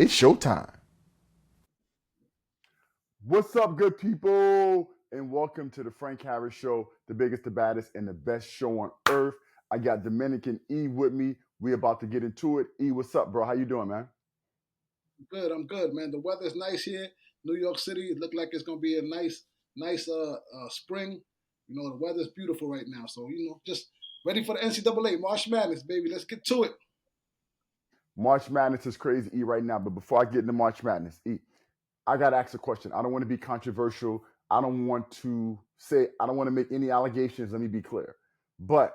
It's showtime. What's up, good people? And welcome to the Frank Harris Show, the biggest, the baddest, and the best show on earth. I got Dominican E with me. We about to get into it. E, what's up, bro? How you doing, man? Good, I'm good, man. The weather's nice here, New York City. It looked like it's gonna be a nice spring. The weather's beautiful right now. So just ready for the NCAA March Madness, baby. Let's get to it. March Madness is crazy, E, right now. But before I get into March Madness, E, I got to ask a question. I don't want to be controversial. I don't want to make any allegations. Let me be clear. But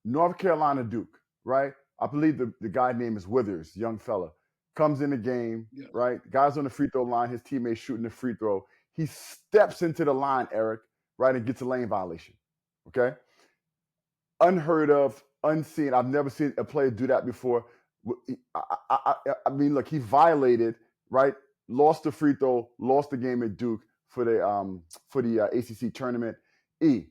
North Carolina Duke, right? I believe the guy name is Withers, young fella, comes in the game, Yeah, right? Guy's on the free throw line, his teammate's shooting the free throw. He steps into the line, Eric, right, and gets a lane violation. Okay? Unheard of, unseen. I've never seen a player do that before. I mean, look, he violated, right? Lost the free throw, lost the game at Duke for the ACC tournament. E,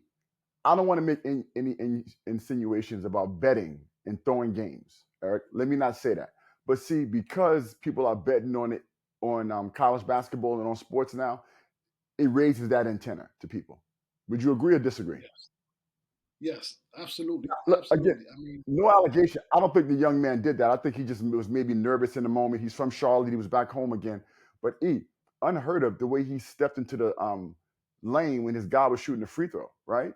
I don't want to make any insinuations about betting and throwing games, Eric. Let me not say that. But see, because people are betting on it on college basketball and on sports now, it raises that antenna to people. Would you agree or disagree? yes, yes, absolutely, Look, again, absolutely. I mean, no allegation. I don't think the young man did that. I think he just was maybe nervous in the moment. He's from Charlotte. He was back home again. But unheard of the way he stepped into the lane when his guy was shooting the free throw, right?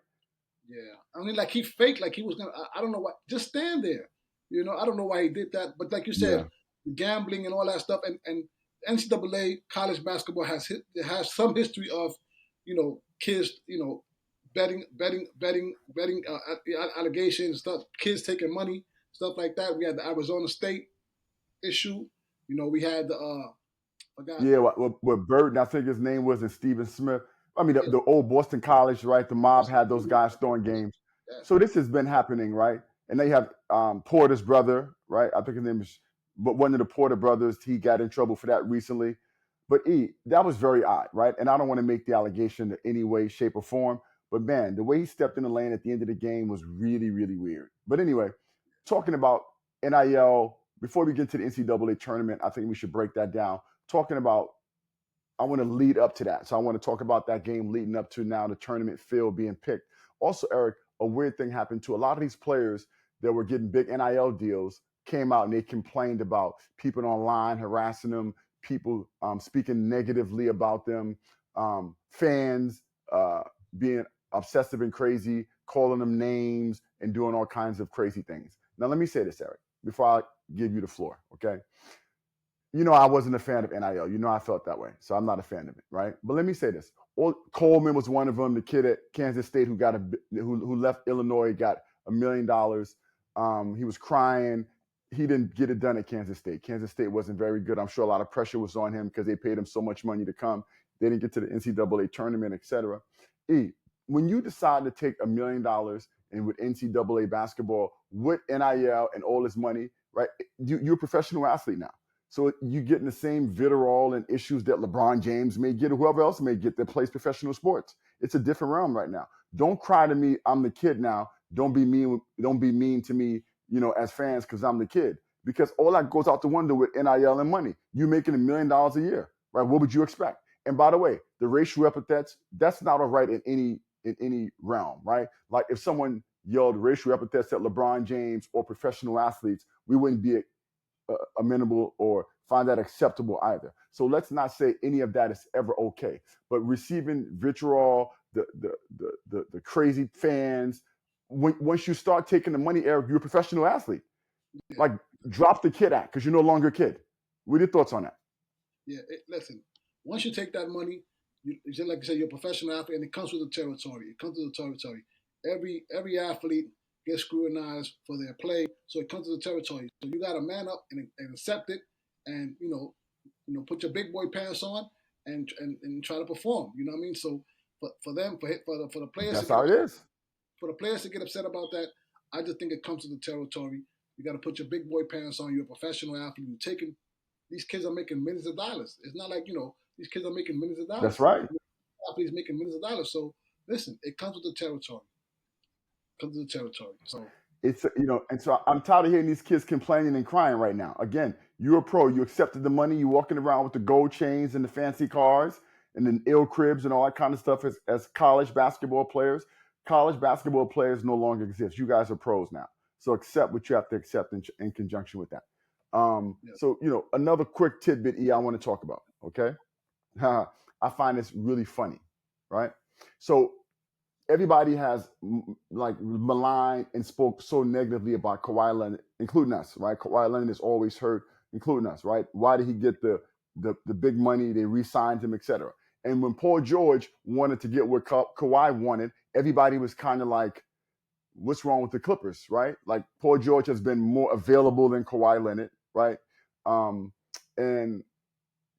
yeah. I mean, like he faked, like he was gonna. I don't know why. Just stand there. I don't know why he did that. But like you said, Yeah. gambling and all that stuff, and NCAA college basketball has some history of, kids, betting allegations, stuff, kids taking money, stuff like that. We had the Arizona State issue. We had the forgot. Yeah, what Burton, I think his name was, and Stephen Smith. I mean, Yeah, the old Boston College, right? The mob Boston had those College. guys throwing games. Yeah, So this has been happening, right? And they have Porter's brother, right? I think his name is, but one of the Porter brothers, he got in trouble for that recently. But that was very odd, right? And I don't want to make the allegation in any way, shape, or form. But man, the way he stepped in the lane at the end of the game was really, really weird. But anyway, talking about NIL, before we get to the NCAA tournament, I think we should break that down. Talking about I want to lead up to that. So I want to talk about that game leading up to now the tournament field being picked. Also, Eric, a weird thing happened to a lot of these players that were getting big NIL deals came out and they complained about people online harassing them, people speaking negatively about them, fans being obsessive and crazy, calling them names and doing all kinds of crazy things. Now, let me say this, Eric, before I give you the floor, okay? I wasn't a fan of NIL. I felt that way. So I'm not a fan of it, right? But let me say this. Coleman was one of them, the kid at Kansas State who left Illinois, got $1 million. He was crying. He didn't get it done at Kansas State. Kansas State wasn't very good. I'm sure a lot of pressure was on him because they paid him so much money to come. They didn't get to the NCAA tournament, etc. When you decide to take $1 million and with NCAA basketball, with NIL and all this money, right? You're a professional athlete now. So you're getting the same vitriol and issues that LeBron James may get or whoever else may get that plays professional sports. It's a different realm right now. Don't cry to me. I'm the kid now. Don't be mean. Don't be mean to me, as fans because I'm the kid. Because all that goes out the window with NIL and money. You making $1 million a year, right? What would you expect? And by the way, the racial epithets, that's not all right in any realm, right? Like if someone yelled racial epithets at LeBron James or professional athletes, we wouldn't be amenable or find that acceptable either. So let's not say any of that is ever okay. But receiving vitriol, the crazy fans, once you start taking the money, Eric, you're a professional athlete. yeah, Like drop the kid act because you're no longer a kid. What are your thoughts on that? yeah. Listen, once you take that money, just like you said, you're a professional athlete, and it comes with the territory. It comes with the territory. Every athlete gets scrutinized for their play, so it comes to the territory. So you got to man up and accept it, and put your big boy pants on and try to perform. You know what I mean? So for them for the players to That's get how it upset, is. about that, I just think it comes to the territory. You got to put your big boy pants on. You're a professional athlete. You're taking these kids are making millions of dollars. It's not like these kids are making millions of That's dollars. right. Athletes making millions of dollars. So listen, it comes with the territory. It comes with the territory. So And so I'm tired of hearing these kids complaining and crying right now. Again, You're a pro. You accepted the money. You're walking around with the gold chains and the fancy cars and the ill cribs and all that kind of stuff as college basketball players. College basketball players no longer exist. You guys are pros now. So accept what you have to accept in conjunction with that. Yeah. So, another quick tidbit, I want to talk about, okay? I find this really funny, right? So everybody has maligned and spoke so negatively about Kawhi Leonard, including us, right? Kawhi Leonard is always hurt, including us, right? Why did he get the big money? They re-signed him, etc. And when Paul George wanted to get what Kawhi wanted, everybody was kind of like, what's wrong with the Clippers, right? Like Paul George has been more available than Kawhi Leonard, right? And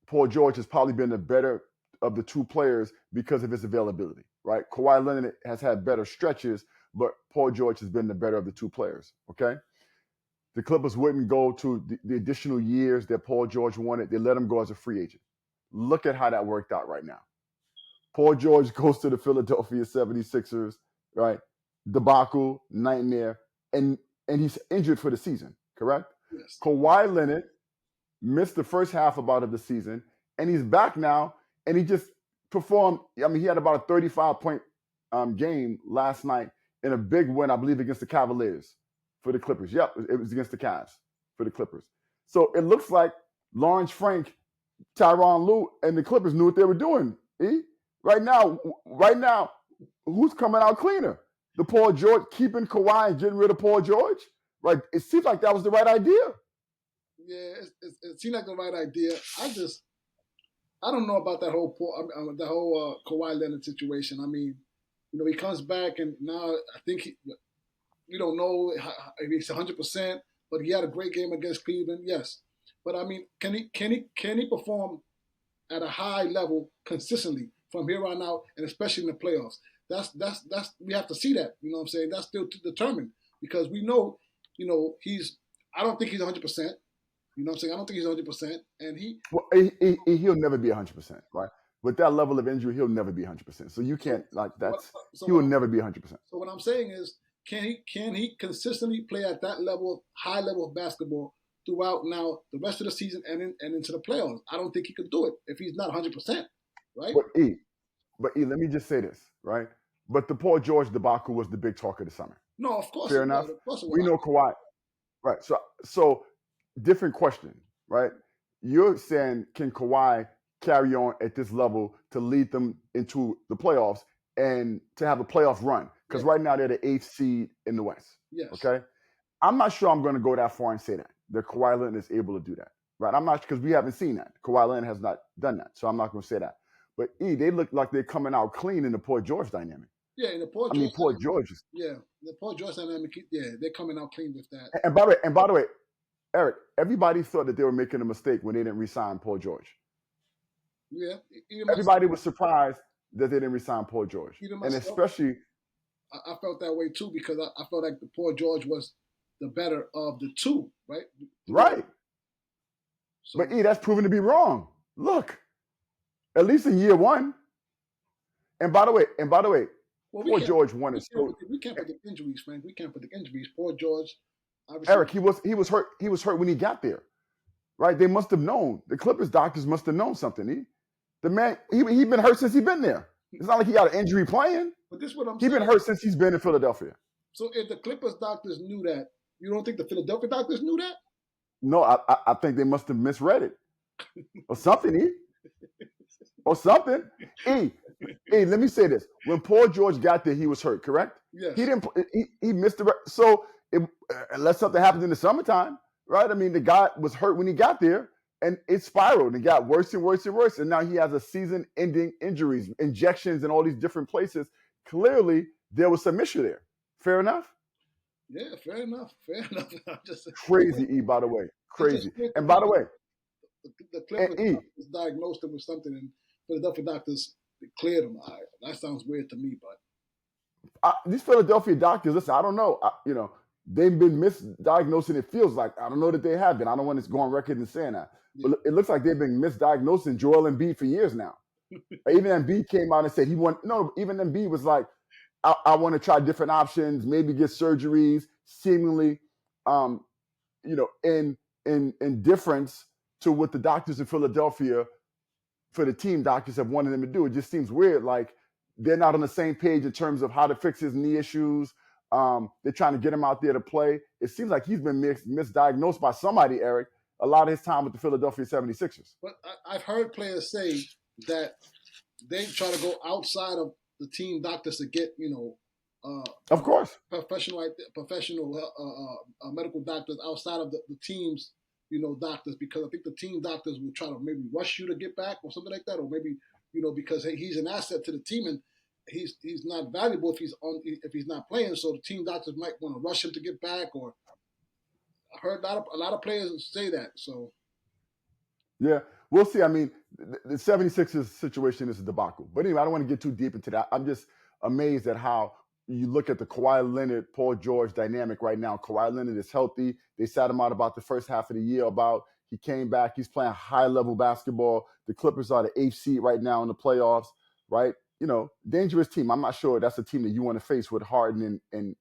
Paul George has probably been the better of the two players because of his availability, right? Kawhi Leonard has had better stretches, but Paul George has been the better of the two players, okay? The Clippers wouldn't go to the additional years that Paul George wanted. They let him go as a free agent. Look at how that worked out right now. Paul George goes to the Philadelphia 76ers, right? Debacle, nightmare, and he's injured for the season, correct? Yes. Kawhi Leonard missed the first half about of the season, and he's back now, and he just performed. I mean, he had about a 35-point game last night in a big win, I believe, against the Cavaliers for the Clippers. Yep, it was against the Cavs for the Clippers. So it looks like Lawrence Frank, Tyronn Lue, and the Clippers knew what they were doing. Right now, who's coming out cleaner? The Paul George, keeping Kawhi and getting rid of Paul George? Right? It seems like that was the right idea. Yeah, it seemed like the right idea. I don't know about that whole Kawhi Leonard situation. I mean, he comes back and now I think we don't know if he's 100%, but he had a great game against Cleveland. Yes, but I mean, can he perform at a high level consistently from here on out, and especially in the playoffs? That's we have to see that. You know what I'm saying? That's still to determine because we know, I don't think he's 100%. You know what I'm saying? I don't think he's 100%, and he'll never be 100%, right? With that level of injury, he'll never be 100%. So you can't he will never be 100%. So what I'm saying is, can he consistently play at that level, high level of basketball throughout now the rest of the season and into the playoffs? I don't think he could do it if he's not 100%, right? But let me just say this, right? But the Paul George debacle was the big talk of the summer. No, of course. Fair enough. We know Kawhi, right? So different question, right? You're saying, can Kawhi carry on at this level to lead them into the playoffs and to have a playoff run? Because right now they're the 8th seed in the West. Yes. Okay. I'm not sure I'm going to go that far and say that Kawhi Leonard is able to do that, right? I'm not, because we haven't seen that. Kawhi Leonard has not done that, so I'm not going to say that. But they look like they're coming out clean in the Paul George dynamic. Yeah, in the Paul George. Yeah, the Paul George dynamic. Yeah, they're coming out clean with that. And by the way, Eric, everybody thought that they were making a mistake when they didn't re-sign Paul George. Yeah, everybody was surprised that they didn't re-sign Paul George, and especially, I felt that way too because I felt like the Paul George was the better of the two, right? Right. So, but that's proven to be wrong. Look, at least in year one. And by the way, Paul George won it. We can't predict injuries, Frank. We can't predict injuries. Paul George. Eric, he was hurt. He was hurt when he got there, right? They must have known. The Clippers doctors must have known something. The man, he been hurt since he's been there. It's not like he got an injury playing. But this is what I'm saying. He's been hurt since he's been in Philadelphia. So if the Clippers doctors knew that, you don't think the Philadelphia doctors knew that? No, I think they must have misread it or something. Or something. Let me say this: when Paul George got there, he was hurt. Correct? Yes. He didn't. He missed the. So unless something happened in the summertime, right? I mean, the guy was hurt when he got there, and it spiraled and got worse and worse and worse. And now he has a season-ending injuries, injections, in all these different places. Clearly, there was some issue there. Fair enough? Yeah, fair enough. Fair enough. Crazy, by the way. Crazy. And by the way, the Clippers diagnosed him with something, and Philadelphia doctors cleared him. That sounds weird to me, but these Philadelphia doctors, listen, I don't know. They've been misdiagnosing. It feels like, I don't know that they have been. I don't want to go on record and saying that, but it looks like they've been misdiagnosing Joel Embiid for years now. Even Embiid came out and said even Embiid was like, I want to try different options, maybe get surgeries, seemingly, and in difference to what the doctors in Philadelphia, for the team doctors, have wanted him to do. It just seems weird. Like they're not on the same page in terms of how to fix his knee issues. They're trying to get him out there to play. It seems like he's been misdiagnosed by somebody, Eric, a lot of his time with the Philadelphia 76ers. But I've heard players say that they try to go outside of the team doctors to get, Of course. professional medical doctors outside of the team's, doctors, because I think the team doctors will try to maybe rush you to get back or something like that, or maybe, because he's an asset to the team and he's not valuable if he's not playing, so the team doctors might want to rush him to get back. Or I heard a lot of players say that. So yeah, we'll see. I mean, the 76ers situation is a debacle. But anyway, I don't want to get too deep into that. I'm just amazed at how you look at the Kawhi Leonard, Paul George dynamic right now. Kawhi Leonard is healthy. They sat him out about the first half of the year. He came back. He's playing high-level basketball. The Clippers are the 8th seed right now in the playoffs, right? Dangerous team. I'm not sure that's a team that you want to face with Harden and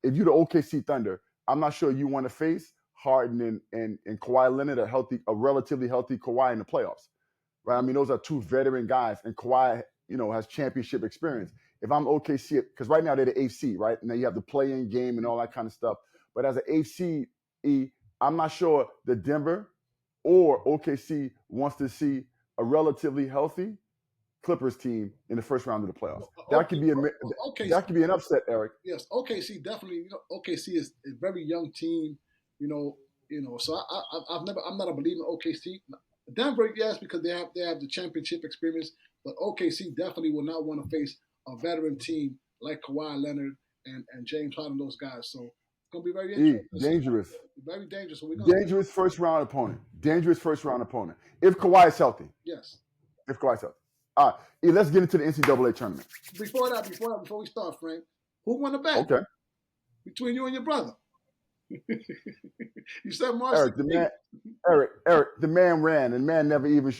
if you're the OKC Thunder, I'm not sure you want to face Harden and Kawhi Leonard, a relatively healthy Kawhi in the playoffs, right? I mean, those are two veteran guys, and Kawhi, has championship experience. If I'm OKC, because right now they're the 8th seed, right? And then you have the play-in game and all that kind of stuff. But as an 8th seed, I'm not sure that Denver or OKC wants to see a relatively healthy Clippers team in the first round of the playoffs. That could be an upset, Eric. Yes, OKC definitely. OKC is a very young team. So I'm not a believer in OKC. Denver, yes, because they have the championship experience, but OKC definitely will not want to face a veteran team like Kawhi Leonard and James Harden, those guys. So it's gonna be very interesting. Dangerous. Very dangerous. So dangerous first round opponent. Dangerous first round opponent. If Kawhi is healthy. Yes. If Kawhi is healthy. All right, let's get into the NCAA tournament. Before we start, Frank, who won the bet? Okay. Between you and your brother. You said March. Eric, the man ran, and the man never even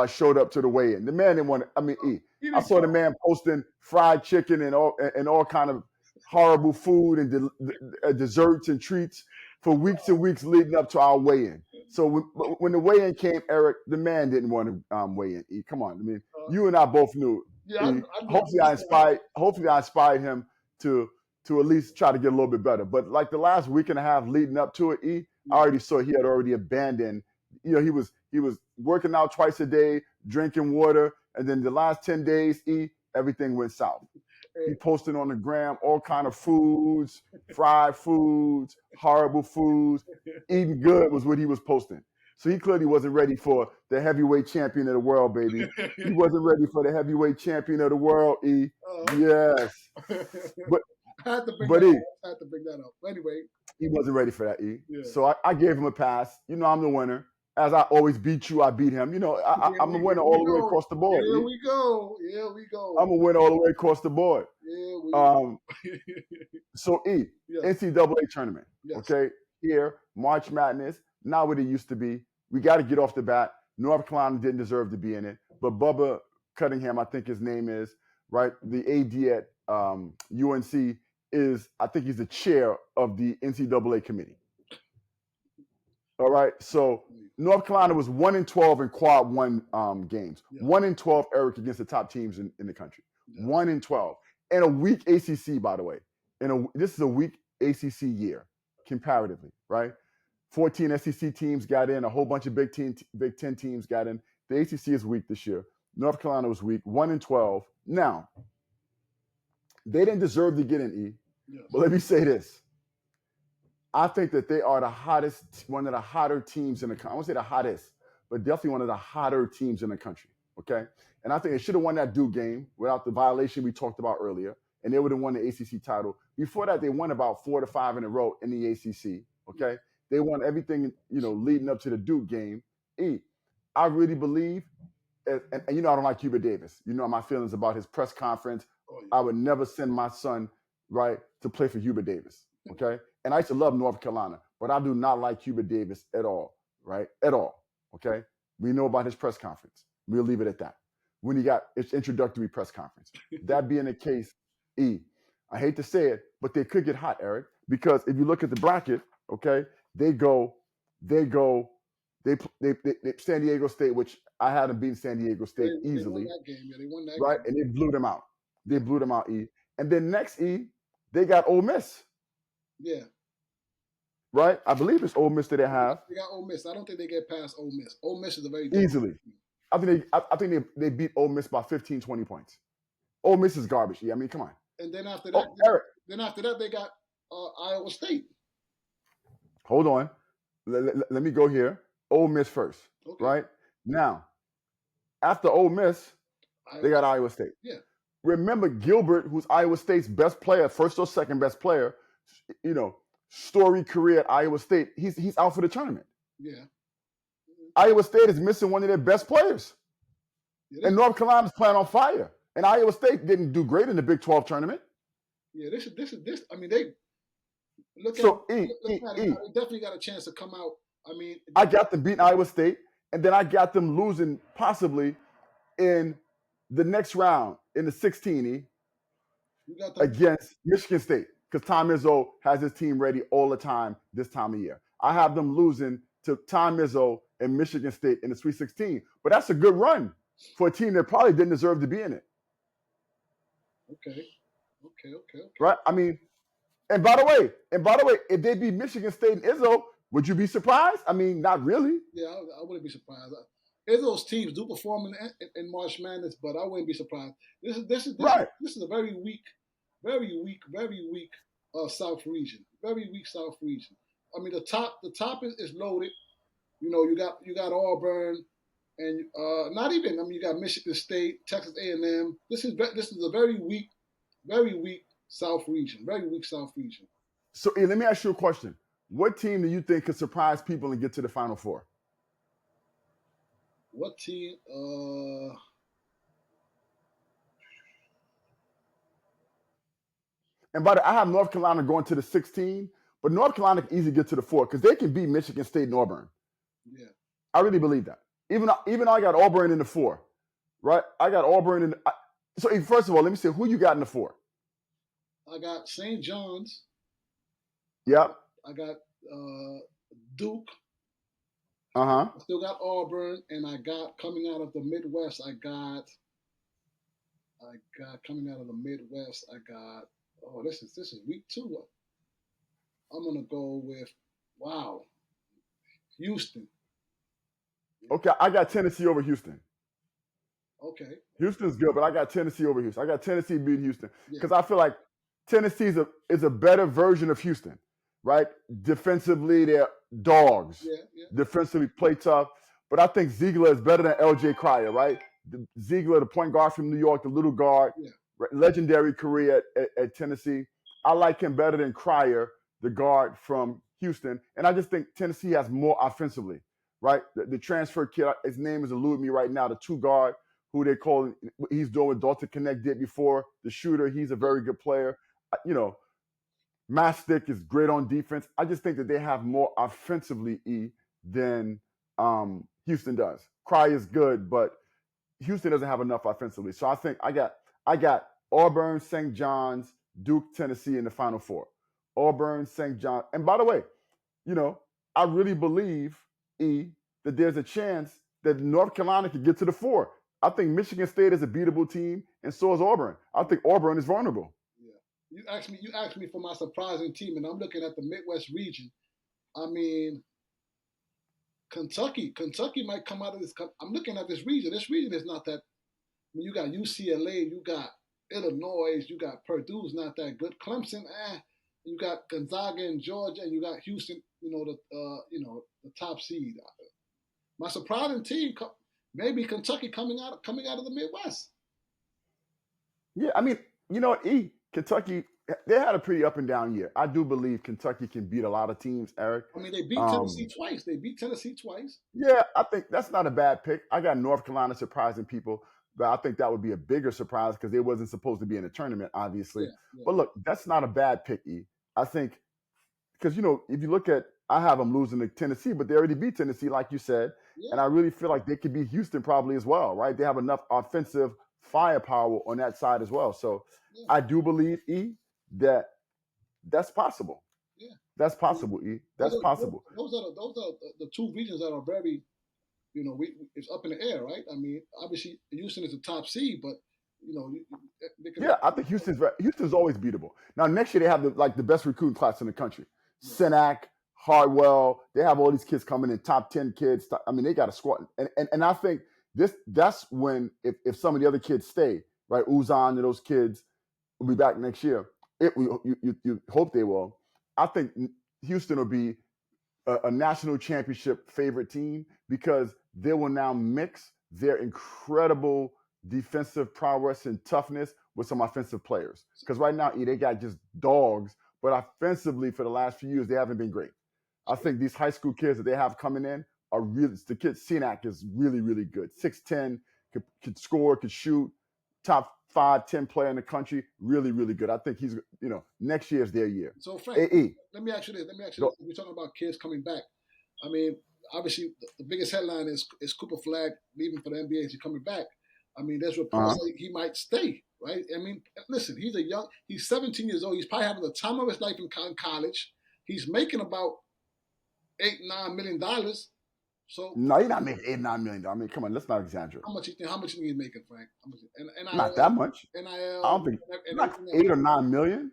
showed up to the weigh-in. The man didn't want to. I mean, I saw the man posting fried chicken and all kind of horrible food and desserts and treats for weeks and weeks leading up to our weigh-in. So when the weigh-in came, Eric, the man didn't want to weigh in. Come on, I mean, you and I both knew. Yeah, hopefully I inspired him to at least try to get a little bit better. But like the last week and a half leading up to it, I already saw he had already abandoned. He was working out twice a day, drinking water, and then the last 10 days, everything went south. He posted on the gram all kind of foods, fried foods, horrible foods. Eating good was what he was posting. So he clearly wasn't ready for the heavyweight champion of the world, baby. He wasn't ready for the heavyweight champion of the world, Yes. But I had to bring that up. Anyway. He wasn't ready for that, Yeah. So I gave him a pass. I'm the winner. As I always beat you, I beat him. I'm a winner all the way across the board. Here we go. I'm a winner all the way across the board. So yes. NCAA tournament. Yes. Okay. Here, March Madness, not what it used to be. We got to get off the bat. North Carolina didn't deserve to be in it. But Bubba Cunningham, I think his name is, right? The AD at UNC I think he's the chair of the NCAA committee. All right. So North Carolina was 1-12 in quad one games. Yeah. 1-12, Eric, against the top teams in the country. Yeah. 1-12. And a weak ACC, by the way. This is a weak ACC year, comparatively, right? 14 SEC teams got in. A whole bunch of Big Ten teams got in. The ACC is weak this year. North Carolina was weak, 1-12. Now, they didn't deserve to get in, Yes. But let me say this. I think that they are one of the hotter teams in the country. I won't say the hottest, but definitely one of the hotter teams in the country, okay? And I think they should have won that Duke game without the violation we talked about earlier, and they would have won the ACC title. Before that, they won about 4 to 5 in a row in the ACC, okay? They won everything, leading up to the Duke game. I really believe, and I don't like Hubert Davis. You know my feelings about his press conference. Oh, yeah. I would never send my son, right, to play for Hubert Davis, okay? And I used to love North Carolina, but I do not like Hubert Davis at all, right? At all, okay? We know about his press conference. We'll leave it at that. When he got his introductory press conference. That being the case, I hate to say it, but they could get hot, Eric, because if you look at the bracket, okay, they go they go, they San Diego State, which I had them beating San Diego State They won easily, that game. Yeah, they won that right? game. And they blew them out. They Yeah. blew them out, E. And then next, E, they got Ole Miss, Yeah. right? I believe it's Ole Miss that they have They got Ole Miss. I don't think they get past Ole Miss. Ole Miss is a very easily. team. I think they beat Ole Miss by 15, 20 points. Ole Miss is garbage. Yeah, I mean, come on. And then after Oh, that, Eric, they got Iowa State. hold on. Let me go here. Ole Miss first, Okay. right? Now, after Ole Miss, they got Iowa State. Yeah. Remember Gilbert, who's Iowa State's best player, first or second best player, storied career at Iowa State. He's out for the tournament. Yeah. Iowa State is missing one of their best players. Yeah, And North Carolina's playing on fire. And Iowa State didn't do great in the Big 12 tournament. Yeah, this. I mean, they look at So, it. They definitely got a chance to come out. I mean, I got them beating Iowa State, and then I got them losing possibly in the next round in the 16 against Michigan State, because Tom Izzo has his team ready all the time this time of year. I have them losing to Tom Izzo and Michigan State in the Sweet 16. But that's a good run for a team that probably didn't deserve to be in it. Okay. Right? I mean, and by the way, if they beat Michigan State and Izzo, would you be surprised? I mean, not really. Yeah, I wouldn't be surprised. Izzo's teams do perform in March Madness, but I wouldn't be surprised. This is right. This is a very weak South region. Very weak South region. I mean, the top is loaded. You got Auburn, and not even. I mean, you got Michigan State, Texas A&M. This is a very weak South region. Very weak South region. So, let me ask you a question. What team do you think could surprise people and get to the Final Four? What team? And by the way, I have North Carolina going to the 16, but North Carolina can easily get to the 4 because they can beat Michigan State and Auburn. Yeah. I really believe that. Even though I got Auburn in the 4, right? I got Auburn in the, so first of all, let me say, who you got in the 4? I got St. John's. Yep. I got Duke. Uh-huh. I still got Auburn, and I got coming out of the Midwest. I got coming out of the Midwest. I got this is week 2. I'm gonna go with Houston. Okay, I got Tennessee over Houston. Okay. Houston's good, but I got Tennessee over Houston. I got Tennessee beating Houston because I feel like Tennessee is a better version of Houston, right? Defensively, they're dogs. Yeah. Defensively, play tough. But I think Ziegler is better than L.J. Cryer, right? Ziegler, the point guard from New York, the little guard, legendary career at Tennessee. I like him better than Cryer, the guard from Houston. And I just think Tennessee has more offensively, right? The transfer kid, his name is eluding me right now, the 2 guard, who they call, he's doing what Dalton Connect did before, the shooter. He's a very good player. Mastic is great on defense. I just think that they have more offensively, than Houston does. Cry is good, but Houston doesn't have enough offensively. So I think I got Auburn, St. John's, Duke, Tennessee in the Final Four. Auburn, St. John. And by the way, I really believe, that there's a chance that North Carolina could get to the 4. I think Michigan State is a beatable team, and so is Auburn. I think Auburn is vulnerable. Yeah. You asked me for my surprising team, and I'm looking at the Midwest region. I mean, Kentucky might come out of this. I'm looking at this region. This region is not that. I mean, you got UCLA, you got Illinois, you got Purdue's not that good. Clemson, you got Gonzaga and Georgia, and you got Houston. The top seed. My surprising team, maybe Kentucky coming out of the Midwest. Yeah, I mean, Kentucky, they had a pretty up and down year. I do believe Kentucky can beat a lot of teams, Eric. I mean, they beat Tennessee twice. Yeah, I think that's not a bad pick. I got North Carolina surprising people, but I think that would be a bigger surprise because they wasn't supposed to be in the tournament, obviously. Yeah. But look, that's not a bad pick, I think, because, if you look at, I have them losing to Tennessee, but they already beat Tennessee, like you said. Yeah. And I really feel like they could beat Houston probably as well, right? They have enough offensive firepower on that side as well. So I do believe, that's possible. Yeah. That's possible, E. Those That's are possible. those are the two regions that are very, it's up in the air, right? I mean, obviously Houston is the top seed, but they can. Yeah, I think Houston's always beatable. Now next year they have the best recruiting class in the country. Yeah. Senac, Hardwell, they have all these kids coming in, top 10 kids. I mean, they got a squad. And I think that's when if some of the other kids stay, right? Uzan and those kids will be back next year. You hope they will. I think Houston will be a national championship favorite team because they will now mix their incredible defensive prowess and toughness with some offensive players. Because right now, they got just dogs, but offensively for the last few years, they haven't been great. I think these high school kids that they have coming in are really, the kid Senac is really, really good. 6'10", could score, could shoot, top 5-10 player in the country, really, really good. I think he's, next year is their year. So Frank, AE. let me ask you this. We're talking about kids coming back. I mean, obviously the biggest headline is Cooper Flag leaving for the NBA. Is he coming back? I mean, there's reports that he might stay, right? I mean, listen, he's 17 years old. He's probably having the time of his life in college. He's making about $8-9 million. So no, he's not making $8-9 million. I mean, come on, let's not exaggerate. How much do you think he's making, Frank? Not that much. NIL, I don't think not $8 or $9 million.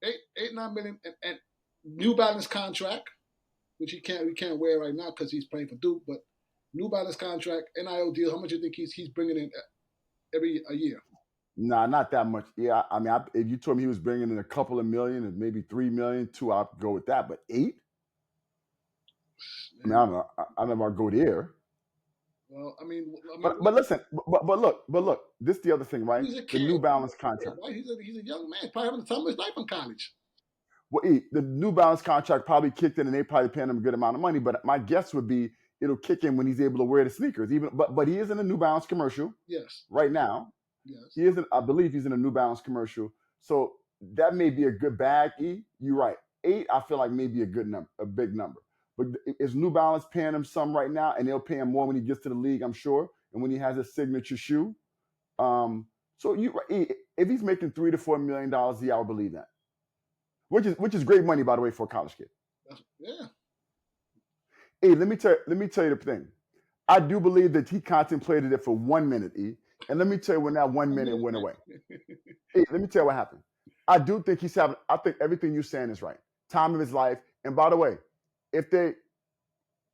$8-9 million, and New Balance contract, which we can't wear right now because he's playing for Duke. But New Balance contract, NIL deal. How much do you think he's bringing in a year? Nah, not that much. Yeah, I mean, if you told me he was bringing in a couple of million and maybe $3 million, $2, I'd go with that. But $8? I mean, I don't know. I don't know if I'd go there. Well, I mean, but listen, but look, this is the other thing, right? The New Balance contract. Right? He's a young man, probably having the time of his life in college. Well, the New Balance contract probably kicked in, and they probably paying him a good amount of money. But my guess would be it'll kick in when he's able to wear the sneakers. But he is in a New Balance commercial. Yes. Right now. Yes. He isn't. I believe he's in a New Balance commercial. So that may be a good bag. You're right. 8, I feel like maybe a good number, a big number. But is New Balance paying him some right now, and they'll pay him more when he gets to the league, I'm sure, and when he has his signature shoe. So if he's making $3 to $4 million a year, I would believe that. Which is great money, by the way, for a college kid. Yeah. Hey, let me tell you the thing. I do believe that he contemplated it for 1 minute, and let me tell you when that 1 minute went away. Hey, let me tell you what happened. I do think I think everything you're saying is right. Time of his life. And by the way, if they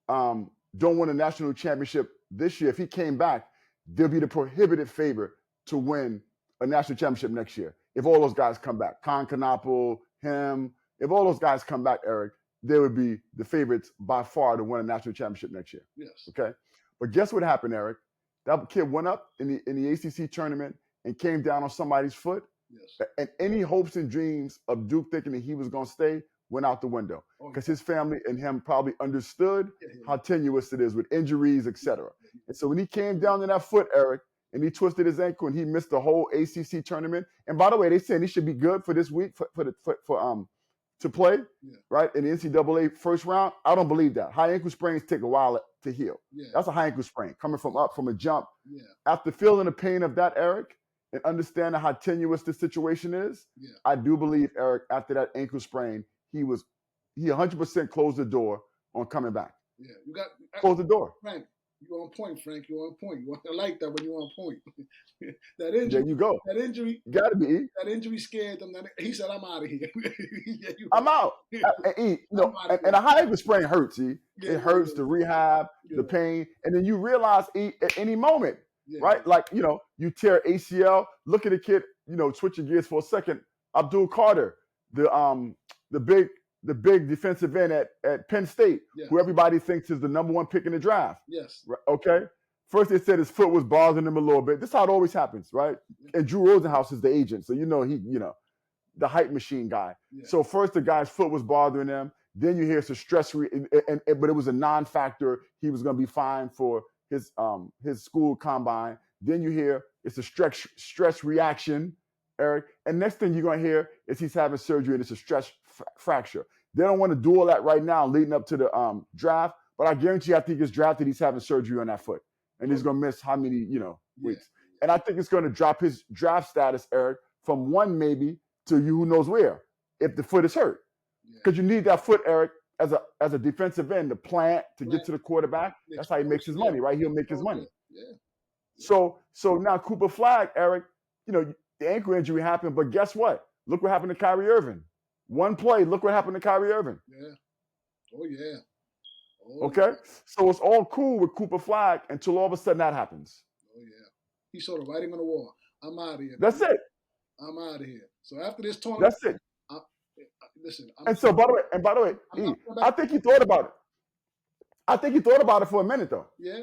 don't win a national championship this year, if he came back, they'll be the prohibitive favorite to win a national championship next year. If all those guys come back, Konkanapel, him, if all those guys come back, Eric, they would be the favorites by far to win a national championship next year. Yes. Okay. But guess what happened, Eric? That kid went up in the ACC tournament and came down on somebody's foot. Yes. And any hopes and dreams of Duke thinking that he was going to stay went out the window because his family and him probably understood how tenuous it is with injuries, etc. And so when he came down on that foot, Eric, and he twisted his ankle and he missed the whole ACC tournament. And by the way, they saying he should be good for this week to play, right, in the NCAA first round. I don't believe that. High ankle sprains take a while to heal. Yeah. That's a high ankle sprain coming from a jump. Yeah. After feeling the pain of that, Eric, and understanding how tenuous this situation is, I do believe, Eric, after that ankle sprain, he 100% closed the door on coming back. Yeah, you got close the door. Frank, you're on point, Frank. You're on point. I like that when you're on point. That injury. There you go. That injury. You gotta be. That injury scared them. He said, "I'm out of here." I'm out. And a high ankle sprain hurts. It hurts the rehab, the pain, and then you realize at any moment, right? Like you tear ACL. Look at the kid. Switching gears for a second. Abdul Carter, the big defensive end at Penn State, who everybody thinks is the number 1 pick in the draft. Yes. Okay. First they said his foot was bothering him a little bit. This is how it always happens, right? And Drew Rosenhaus is the agent, so he, the hype machine guy. Yeah. So first the guy's foot was bothering him. Then you hear it's a stress, but it was a non-factor. He was going to be fine for his school combine. Then you hear it's a stress reaction, Eric. And next thing you're going to hear is he's having surgery and it's a stress fracture. They don't want to do all that right now leading up to the draft, but I guarantee you, after he gets drafted, he's having surgery on that foot. And he's going to miss how many, weeks. And I think it's going to drop his draft status, Eric, from 1 maybe to who knows where, if the foot is hurt. because you need that foot, Eric, as a defensive end to plant to get Plant, to the quarterback. That's how he makes his explosion, money, right? He'll make his oh money. yeah. So now Cooper Flag, Eric, the ankle injury happened, but guess what? Look what happened to Kyrie Irving. One play, look what happened to Kyrie Irving. Yeah. Oh yeah. Okay? So it's all cool with Cooper Flag until all of a sudden that happens. Oh yeah. He saw the writing on the wall. I'm out of here. That's it. I'm out of here. So after this tournament, that's it. Listen. And so, by the way, I think he thought about it. I think he thought about it for a minute, though. Yeah.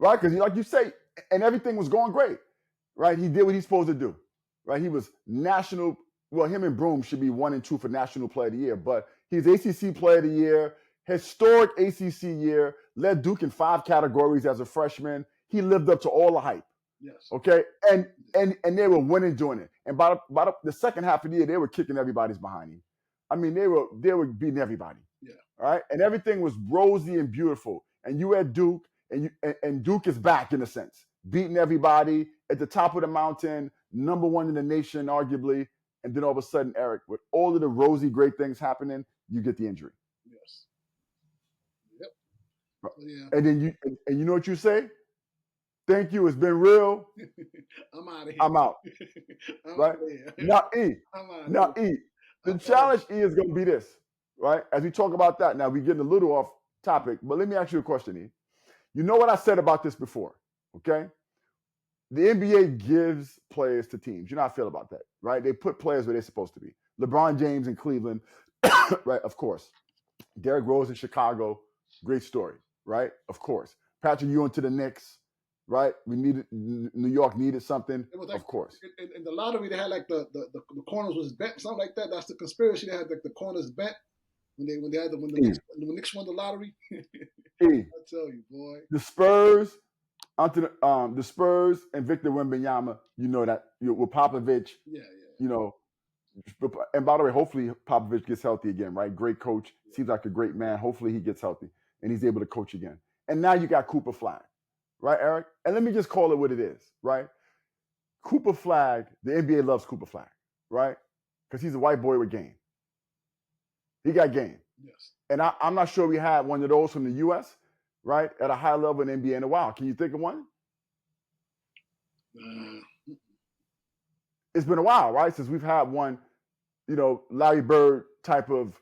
Right? Because, like you say, and everything was going great. Right? He did what he's supposed to do. Right? He was national. Well, him and Broom should be 1 and 2 for National Player of the Year, but he's ACC Player of the Year, historic ACC year, led Duke in 5 categories as a freshman. He lived up to all the hype. Yes. Okay, and they were winning doing it. And by the second half of the year, they were kicking everybody's behind him. I mean, they were beating everybody. Yeah. All right, and everything was rosy and beautiful. And you had Duke, and Duke is back in a sense, beating everybody at the top of the mountain, number 1 in the nation, arguably. And then all of a sudden, Eric, with all of the rosy, great things happening, you get the injury. Yes. Yep. Yeah. And then you know what you say? Thank you. It's been real. I'm out of here. I'm out. Right? Now, the challenge, is going to be this, right? As we talk about that, now we're getting a little off topic, but let me ask you a question, E. You know what I said about this before, okay? The NBA gives players to teams. You know how I feel about that, right? They put players where they're supposed to be. LeBron James in Cleveland, right? Of course. Derrick Rose in Chicago, great story, right? Of course. Patrick Ewing to the Knicks. Right, New York needed something. Like, of course. In the lottery, they had like the corners was bent, something like that. That's the conspiracy. They had like the corners bent when the Knicks won the lottery. I tell you, boy. The Spurs, the Spurs and Victor Wembanyama. You know that with Popovich. Yeah. You know, and by the way, hopefully Popovich gets healthy again. Right, great coach. Yeah. Seems like a great man. Hopefully he gets healthy and he's able to coach again. And now you got Cooper Flag. Right, Eric? And let me just call it what it is, right? Cooper Flag, the NBA loves Cooper Flag, right? Because he's a white boy with game. He got game. Yes. And I'm not sure we had one of those from the U.S., right, at a high level in the NBA in a while. Can you think of one? It's been a while, right, since we've had one, Larry Bird type of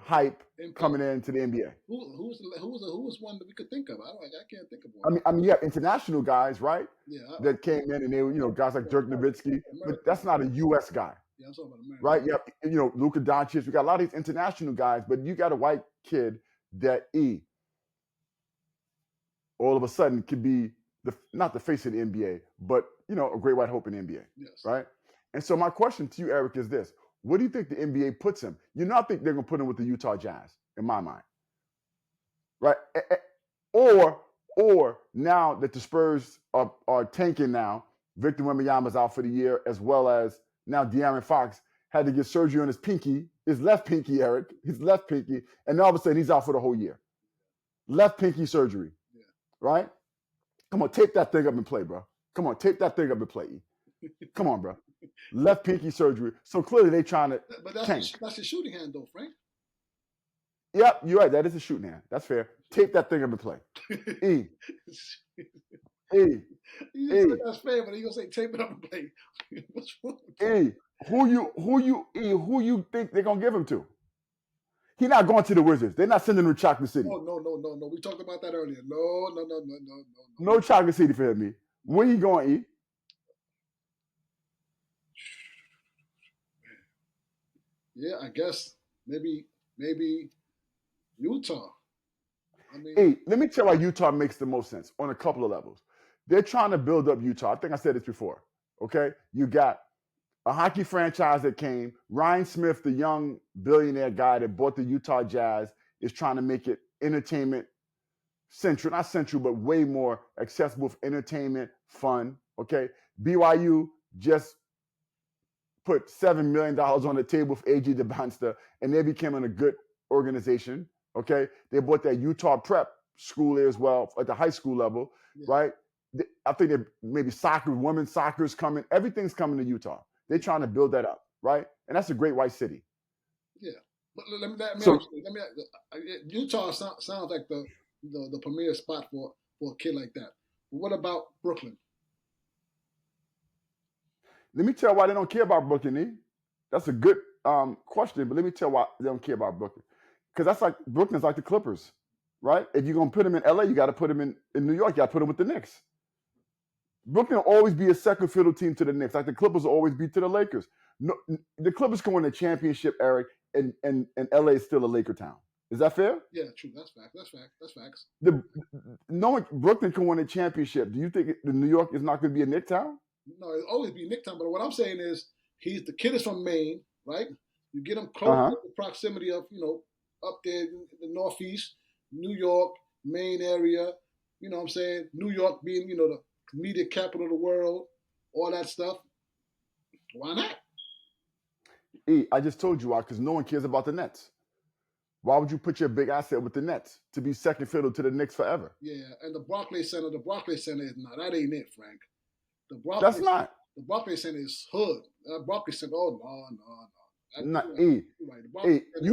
hype coming into the NBA. Who was one that we could think of? I can't think of one. I mean, you have international guys, right? Yeah. That came in and they were, guys like Dirk Nowitzki, but that's not a U.S. guy. Yeah, I'm talking about America. Right? You have, Luka Doncic. We got a lot of these international guys, but you got a white kid that all of a sudden could be not the face of the NBA, but a great white hope in the NBA. Yes. Right? And so my question to you, Eric, is this. What do you think the NBA puts him? I think they're going to put him with the Utah Jazz, in my mind. Right? Or now that the Spurs are tanking now, Victor Wembanyama's out for the year, as well as now De'Aaron Fox had to get surgery on his pinky, his left pinky, Eric, his left pinky, and all of a sudden he's out for the whole year. Left pinky surgery. Yeah. Right? Come on, tape that thing up and play, bro. Come on, tape that thing up and play. Come on, bro. Left pinky surgery. So clearly they trying to tank. That's a shooting hand, though, Frank. Yep, you're right. That is a shooting hand. That's fair. Tape that thing up and play. E. That's fair, but he gonna say tape it up and play. What's wrong with E. Who you think they're gonna give him to? He's not going to the Wizards. They're not sending him to Chocolate City. No. We talked about that earlier. No. No Chocolate City for him, E. Where you going, E? Yeah, I guess maybe Utah. Let me tell you why Utah makes the most sense on a couple of levels. They're trying to build up Utah. I think I said this before. Okay, you got a hockey franchise that came. Ryan Smith, the young billionaire guy that bought the Utah Jazz, is trying to make it entertainment central, not central, but way more accessible for entertainment, fun. Okay, BYU just put $7 million on the table for AG DeBonster, and they became a good organization. Okay, they bought that Utah Prep school there as well at the high school level, right? I think that maybe soccer, women's soccer is coming. Everything's coming to Utah. They're trying to build that up, right? And that's a great white city. Yeah, but let me So ask you. Utah sounds like the premier spot for a kid like that. But what about Brooklyn? let me tell you why they don't care about Brooklyn. That's a good question, but let me tell you why they don't care about Brooklyn. Because that's like Brooklyn's like the Clippers, right? If you're gonna put them in LA, you got to put them in New York. You got to put them with the Knicks. Brooklyn will always be a second fiddle team to the Knicks, like the Clippers will always be to the Lakers. No, the Clippers can win a championship, Eric, and LA is still a Laker town. Is that fair? Yeah, true. That's fact. That's fact. That's facts. The knowing Brooklyn can win a championship, do you think the New York is not going to be a Knick town? No, it'll always be Nick time. But what I'm saying is, the kid is from Maine, right? You get him Uh close huh. to the proximity of up there in the Northeast, New York, Maine area. You know what I'm saying? New York being the media capital of the world, all that stuff. Why not? I just told you why, because no one cares about the Nets. Why would you put your big asset with the Nets to be second fiddle to the Knicks forever? Yeah, and the Barclays Center is not. That ain't it, Frank. The That's Barclays, not. the Barclays Center is hood. Barclays Center. Oh no, no, no. Not You're right. E. You're right. The Barclays Center.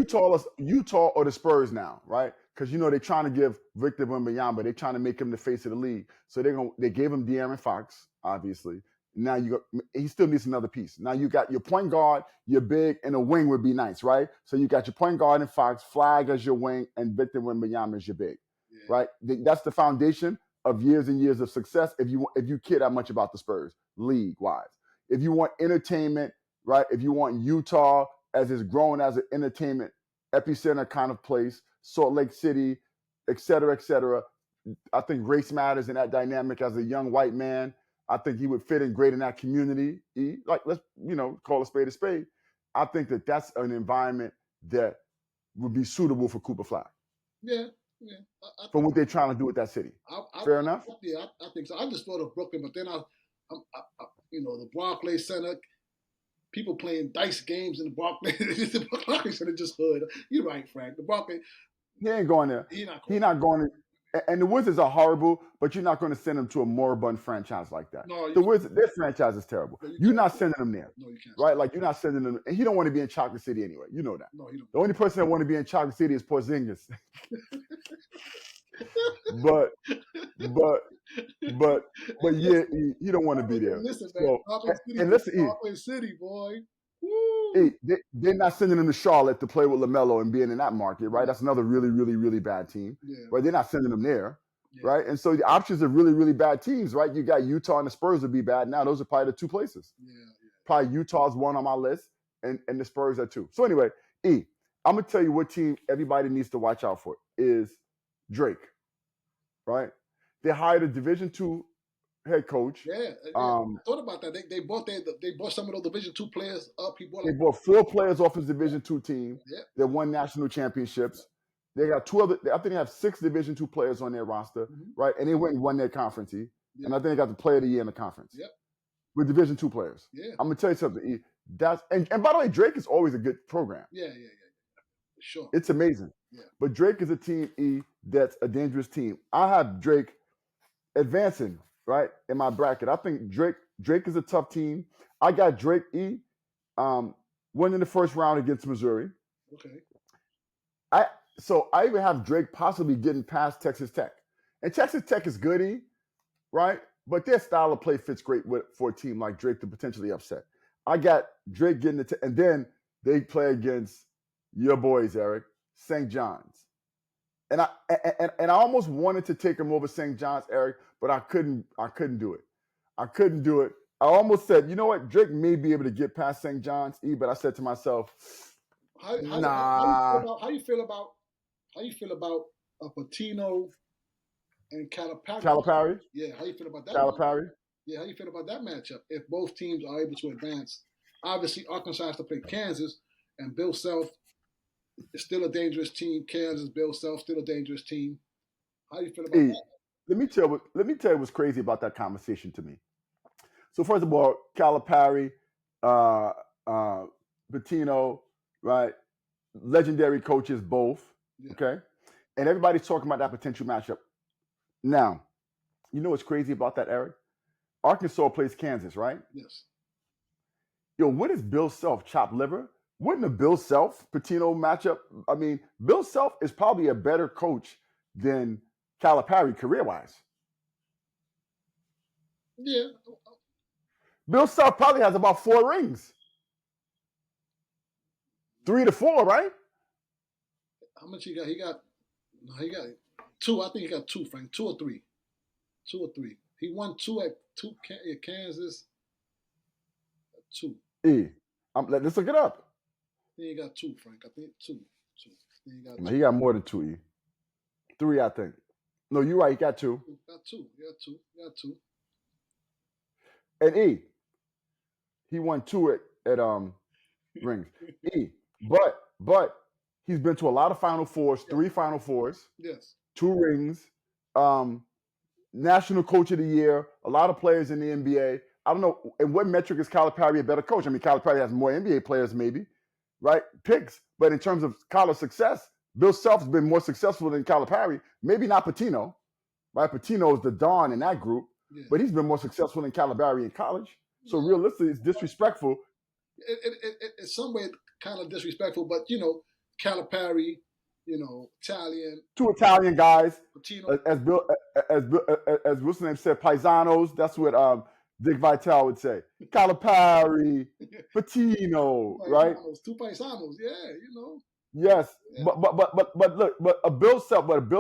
Utah or the Spurs now, right? Because they're trying to give Victor Wembanyama, they're trying to make him the face of the league. So they gave him De'Aaron Fox, obviously. Now he still needs another piece. Now you got your point guard, your big, and a wing would be nice, right? So you got your point guard and Fox, Flag as your wing, and Victor Wembanyama as your big, Yeah. right? That's the foundation of years and years of success. If you care that much about the Spurs, league wise, if you want entertainment, right? If you want Utah as it's grown as an entertainment epicenter kind of place, Salt Lake City, et cetera, et cetera. I think race matters in that dynamic as a young white man. I think he would fit in great in that community. Like, let's, call a spade a spade. I think that's an environment that would be suitable for Cooper Flag Yeah, yeah. I for think what they're trying to do with that city. Fair enough? yeah, I think so. I just thought of Brooklyn, but then the Barclays Center, people playing dice games in the Barclays. The Barclays Center just hood. You're right, Frank. The Barclays, He ain't going there. he not He's going. not going to. And the Wizards are horrible, but you're not going to send them to a moribund franchise like that. No, you The can't. Wizards, their franchise is terrible. No, you You're can't. not sending them there, No, you can't. right? Like, you're not sending them. And he don't want to be in Chocolate City anyway. You know that. No, he don't. The only person that want to be in Chocolate City is Porzingis. but yeah, he don't want to be there. Listen, man. So, Barclays City, and listen, Barclays City, boy. Woo! they're not sending him to Charlotte to play with LaMelo and being in that market, right? That's another really, really, really bad team, Yeah. right? They're not sending them there, Yeah. right? And so the options of really, really bad teams, right? You got Utah and the Spurs would be bad now. Those are probably the two places. Yeah. Probably Utah's one on my list, and the Spurs are two. So anyway, I'm gonna tell you what team everybody needs to watch out for is Drake, right? They hired a Division II head coach. Yeah. I thought about that. They bought some of those Division II players up. They bought 4 players off his Division II team. Yeah. That won national championships. They got 2 other. I think they have 6 Division II players on their roster, right? And they went and won their conference. And I think they got the Player of the Year in the conference. Yep. With Division II players. Yeah. I'm gonna tell you something. That's and by the way, Drake is always a good program. Yeah. Sure. It's amazing. Yeah. But Drake is a team that's a dangerous team. I have Drake advancing right in my bracket. I think Drake is a tough team. I got Drake winning the first round against Missouri. Okay. So I even have Drake possibly getting past Texas Tech. And Texas Tech is good, right? But their style of play fits great for a team like Drake to potentially upset. I got Drake getting and then they play against your boys, Eric, St. John's. And I almost wanted to take him over St. John's, Eric, but I couldn't do it. I almost said, you know what, Drake may be able to get past St. John's, but I said to myself, nah. How you feel about Patino and Calipari? Calipari? Yeah, how you feel about that? Calipari? Yeah, how you feel about that matchup? If both teams are able to advance, obviously Arkansas has to play Kansas, and Bill Self is still a dangerous team. Kansas, Bill Self, still a dangerous team. How do you feel about that? Let me tell you what's crazy about that conversation to me. So first of all, Calipari, Pitino, right? Legendary coaches both. Yeah. Okay. And everybody's talking about that potential matchup. Now, you know what's crazy about that, Eric? Arkansas plays Kansas, right? Yes. Yo, what is Bill Self? Chopped liver? wouldn't a Bill Self Patino matchup? I mean, Bill Self is probably a better coach than Calipari career wise. Yeah. Bill Self probably has about 4 rings, 3 to 4, right? How much he got? He got 2. I think he got 2, Frank. 2 or 3. 2 or 3. He won 2 at Kansas. 2. Let's look it up. Then he got 2, Frank. I think 2. 2. Then he got 2. No, he got more than 2. 3, I think. No, you're right. He got 2. Got 2. He got 2. And he won 2 at rings. But he's been to a lot of Final Fours, 3 Final Fours, Yes. 2 rings, National Coach of the Year, a lot of players in the NBA. I don't know, in what metric is Calipari a better coach? I mean, Calipari has more NBA players, maybe, right? Picks. But in terms of college success, Bill Self's been more successful than Calipari. Maybe not Pitino, right? Pitino is the Don in that group, but he's been more successful than Calipari in college. So realistically, it's disrespectful. It's some way kind of disrespectful, but Calipari, Italian. 2 Italian guys, Patino. as what's the name said, Paisanos. That's what Dick Vitale would say. Calipari, Patino, right? 2 Paisanos, yeah, Yes, Yeah. but look, but a Bill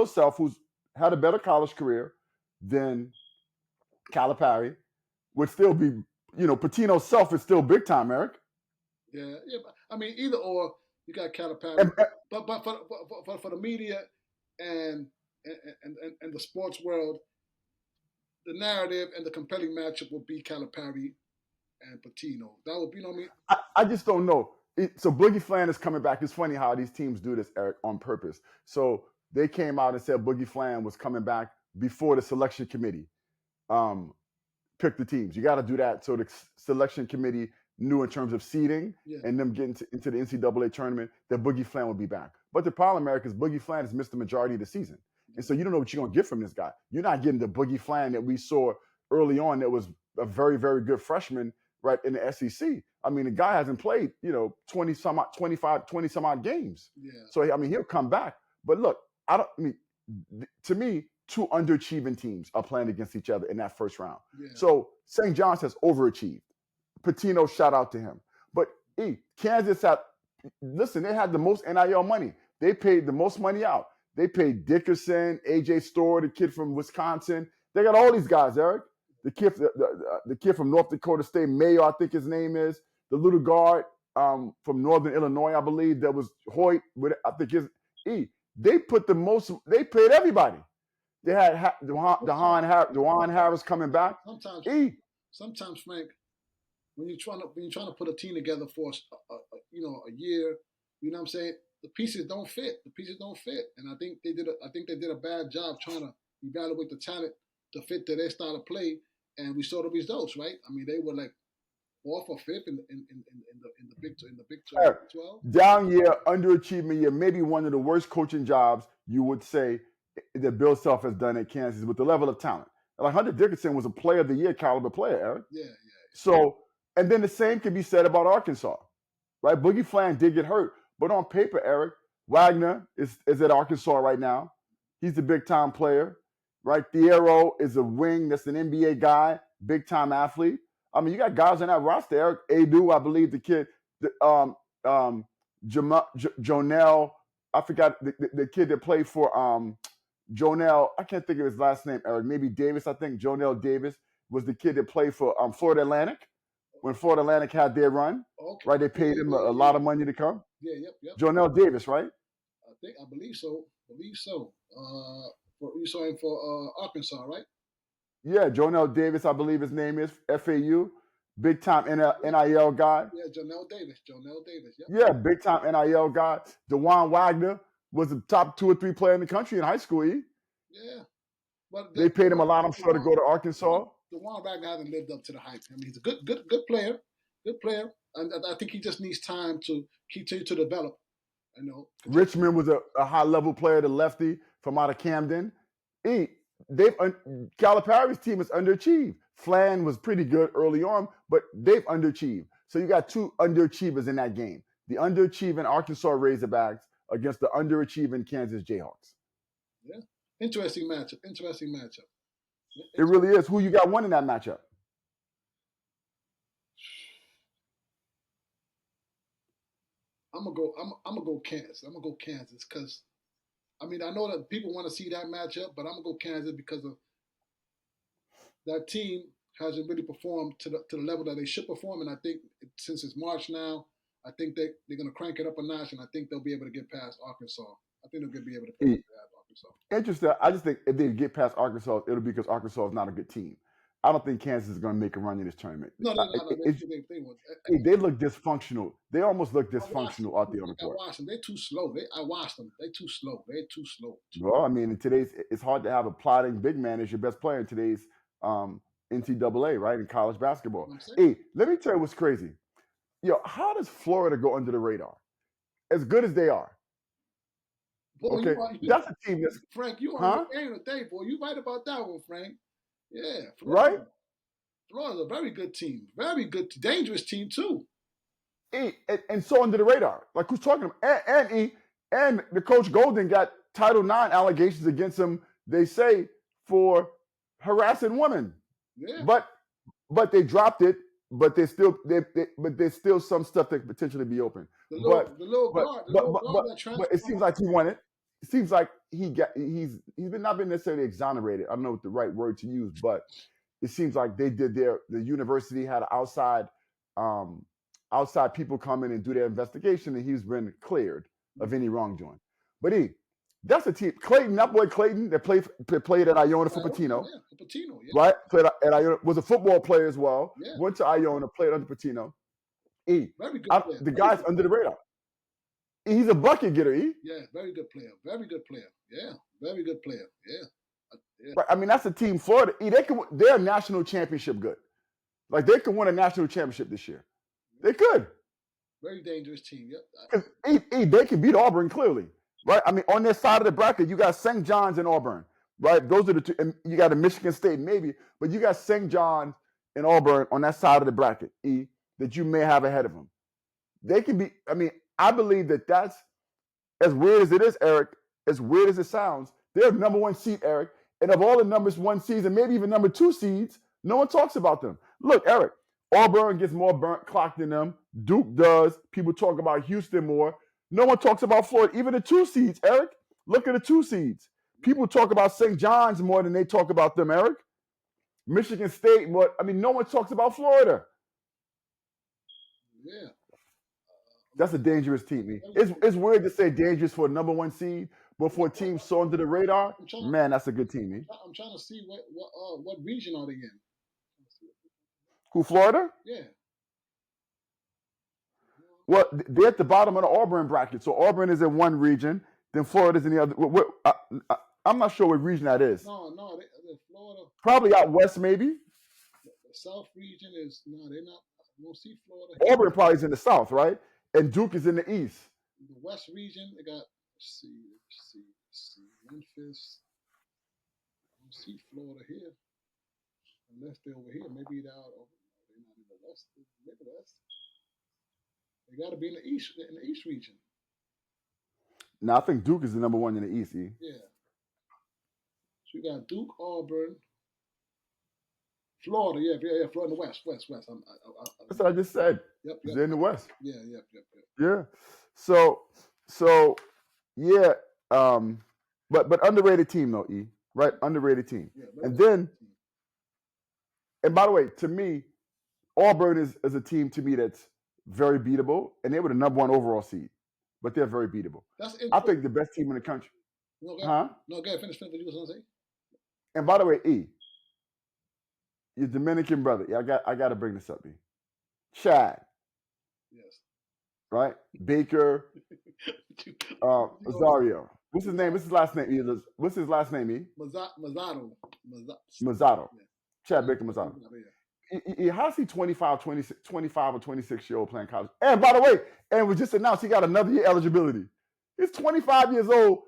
Self who's had a better college career than Calipari would still be, Patino's Self is still big time, Eric. Yeah. But, I mean, either or, you got Calipari, but for the media and the sports world, the narrative and the compelling matchup will be Calipari and Patino. That would be, I just don't know. So Boogie Flan is coming back. It's funny how these teams do this, Eric, on purpose. So they came out and said Boogie Flan was coming back before the selection committee picked the teams. You got to do that so the selection committee knew in terms of seeding and them getting into the NCAA tournament that Boogie Flan would be back. But the problem, Eric, is Boogie Flan has missed the majority of the season. And so you don't know what you're going to get from this guy. You're not getting the Boogie Flan that we saw early on that was a very, very good freshman, right, in the SEC. I mean, the guy hasn't played, 20 some odd games. Yeah. So, I mean, he'll come back. But look, to me, 2 underachieving teams are playing against each other in that first round. Yeah. So St. John's has overachieved. Patino, shout out to him. But Kansas they had the most NIL money. They paid the most money out. They paid Dickerson, AJ Storr, the kid from Wisconsin. They got all these guys, Eric. The kid from North Dakota State, Mayo, I think his name is. The little guard from Northern Illinois, I believe, that was Hoyt. I think they put the most. They paid everybody. They had Dewan Harris coming back. Sometimes, Frank, when you're trying to put a team together for a year, you know what I'm saying, the pieces don't fit. And I think they did a bad job trying to evaluate the talent to fit to their style of play, and we saw the results, right? I mean, they were like 4th or 5th in the Big 12. Down year, underachievement year, maybe one of the worst coaching jobs you would say that Bill Self has done at Kansas with the level of talent. Like Hunter Dickinson was a player of the year caliber player, Eric. Yeah. So, and then the same can be said about Arkansas, right? Boogie Flan did get hurt, but on paper, Eric, Wagner is at Arkansas right now. He's the big time player, right? Thiero is a wing that's an NBA guy, big time athlete. I mean, you got guys on that roster, Eric. Adu, I believe the kid, Jonell, I forgot the kid that played for Jonell. I can't think of his last name, Eric. Maybe Davis, I think. Jonell Davis was the kid that played for Florida Atlantic when Florida Atlantic had their run. Okay. Right? They paid him a lot of money to come. Yeah, yep. Jonell Davis, right? I believe so. You saw him for Arkansas, right? Yeah, Jonell Davis, I believe his name is, FAU. Big time NIL guy. Yeah, Jonell Davis. Yep. Yeah, big time NIL guy. DeJuan Wagner was the top 2 or 3 player in the country in high school. Yeah. But they paid him a lot, I'm sure, to go to Arkansas. DeJuan Wagner hasn't lived up to the hype. I mean, he's a good player. And I think he just needs time to continue to develop. Richmond was a high-level player, the lefty from out of Camden. Calipari's team is underachieved. Flan was pretty good early on, but they've underachieved. So you got 2 underachievers in that game. the underachieving Arkansas Razorbacks against the underachieving Kansas Jayhawks. Yeah. Interesting matchup. It really is. Who you got winning that matchup? I'm gonna go Kansas. I'm gonna go Kansas because I know that people want to see that matchup, but I'm gonna go Kansas because of that team hasn't really performed to the level that they should perform, and I think since it's March now, I think they're gonna crank it up a notch, and I think they'll be able to get past Arkansas. I think they'll be able to get past Arkansas. Interesting. I just think if they get past Arkansas, it'll be because Arkansas is not a good team. I don't think Kansas is going to make a run in this tournament. No, they look dysfunctional. They almost look dysfunctional out there on the court. I watched them. They're too slow. I watched them. They're too slow. Well, I mean, in today's, it's hard to have a plotting big man as your best player in today's NCAA, right, in college basketball. Hey, let me tell you what's crazy. How does Florida go under the radar? As good as they are. Boy, okay, that's a team that's Frank. You on the game today, boy. You right about that one, Frank. Yeah, Florida, right. Florida's a very good team, dangerous team too. And so under the radar, like who's talking about? And the coach Golden got Title IX allegations against him. They say for harassing women. Yeah. But they dropped it. But there's still some stuff that could potentially be open. But it seems like he won it. It seems like he's not been necessarily exonerated. I don't know what the right word to use, but it seems like the university had outside people come in and do their investigation, and he's been cleared of any wrongdoing. But that's a team. Clayton, that boy Clayton, that played at Iona for Patino. Yeah, Patino, yeah. Right? Played at Iona, was a football player as well. Yeah. Went to Iona, played under Patino. Very good player. The guy's under the radar. He's a bucket getter, Yeah, very good player. Yeah, very good player. Yeah. Right. I mean, that's a team, Florida. They're national championship good. Like, they could win a national championship this year. They could. Very dangerous team, yep. Because they can beat Auburn, clearly. Right? I mean, on their side of the bracket, you got St. John's and Auburn. Right? Those are the two. And you got a Michigan State, maybe. But you got St. John's and Auburn on that side of the bracket, that you may have ahead of them. They can be, I believe that's, as weird as it is, Eric, as weird as it sounds, they're number one seed, Eric. And of all the numbers one seeds and maybe even number two seeds, no one talks about them. Look, Eric, Auburn gets more burnt clock than them. Duke does. People talk about Houston more. No one talks about Florida. Even the two seeds, Eric. Look at the two seeds. People talk about St. John's more than they talk about them, Eric. Michigan State more. No one talks about Florida. Yeah. That's a dangerous team. It's weird to say dangerous for a number one seed, but for a team so under the radar, man, that's a good team. I'm trying to see what region are they in. Who, Florida? Yeah. Well, they're at the bottom of the Auburn bracket. So Auburn is in one region, then Florida's in the other. I'm not sure what region that is. No, they're Florida. Probably out west, maybe. The South region is they're not. I won't see Florida. Auburn probably is in the South, right? And Duke is in the East. The West region, they got. Let's see. Memphis. I don't see Florida here. Unless they're over here, maybe they're out over. They're not in the West. Midwest. They got to be in the East region. No, I think Duke is the number one in the East. Yeah. So you got Duke, Auburn, Florida. Yeah. Florida in the West. That's what I just said. Yep. They're in the West. Yeah. Yeah. So yeah. But underrated team though, right? Underrated team. Yeah, and by the way, to me, Auburn is a team to me that's very beatable, and they were the number one overall seed, but they're very beatable. I think the best team in the country. No, go ahead. Finish what you were going to say. And by the way, your Dominican brother. Yeah, I got to bring this up, Chad. Yes. Right? Baker. Azario. What's his name? What's his last name? What's his last name? Mazzato. Yeah. Chad Baker Mazzato. Yeah. How's he 25 or 26-year-old playing college? And by the way, and it was just announced he got another year eligibility. He's 25 years old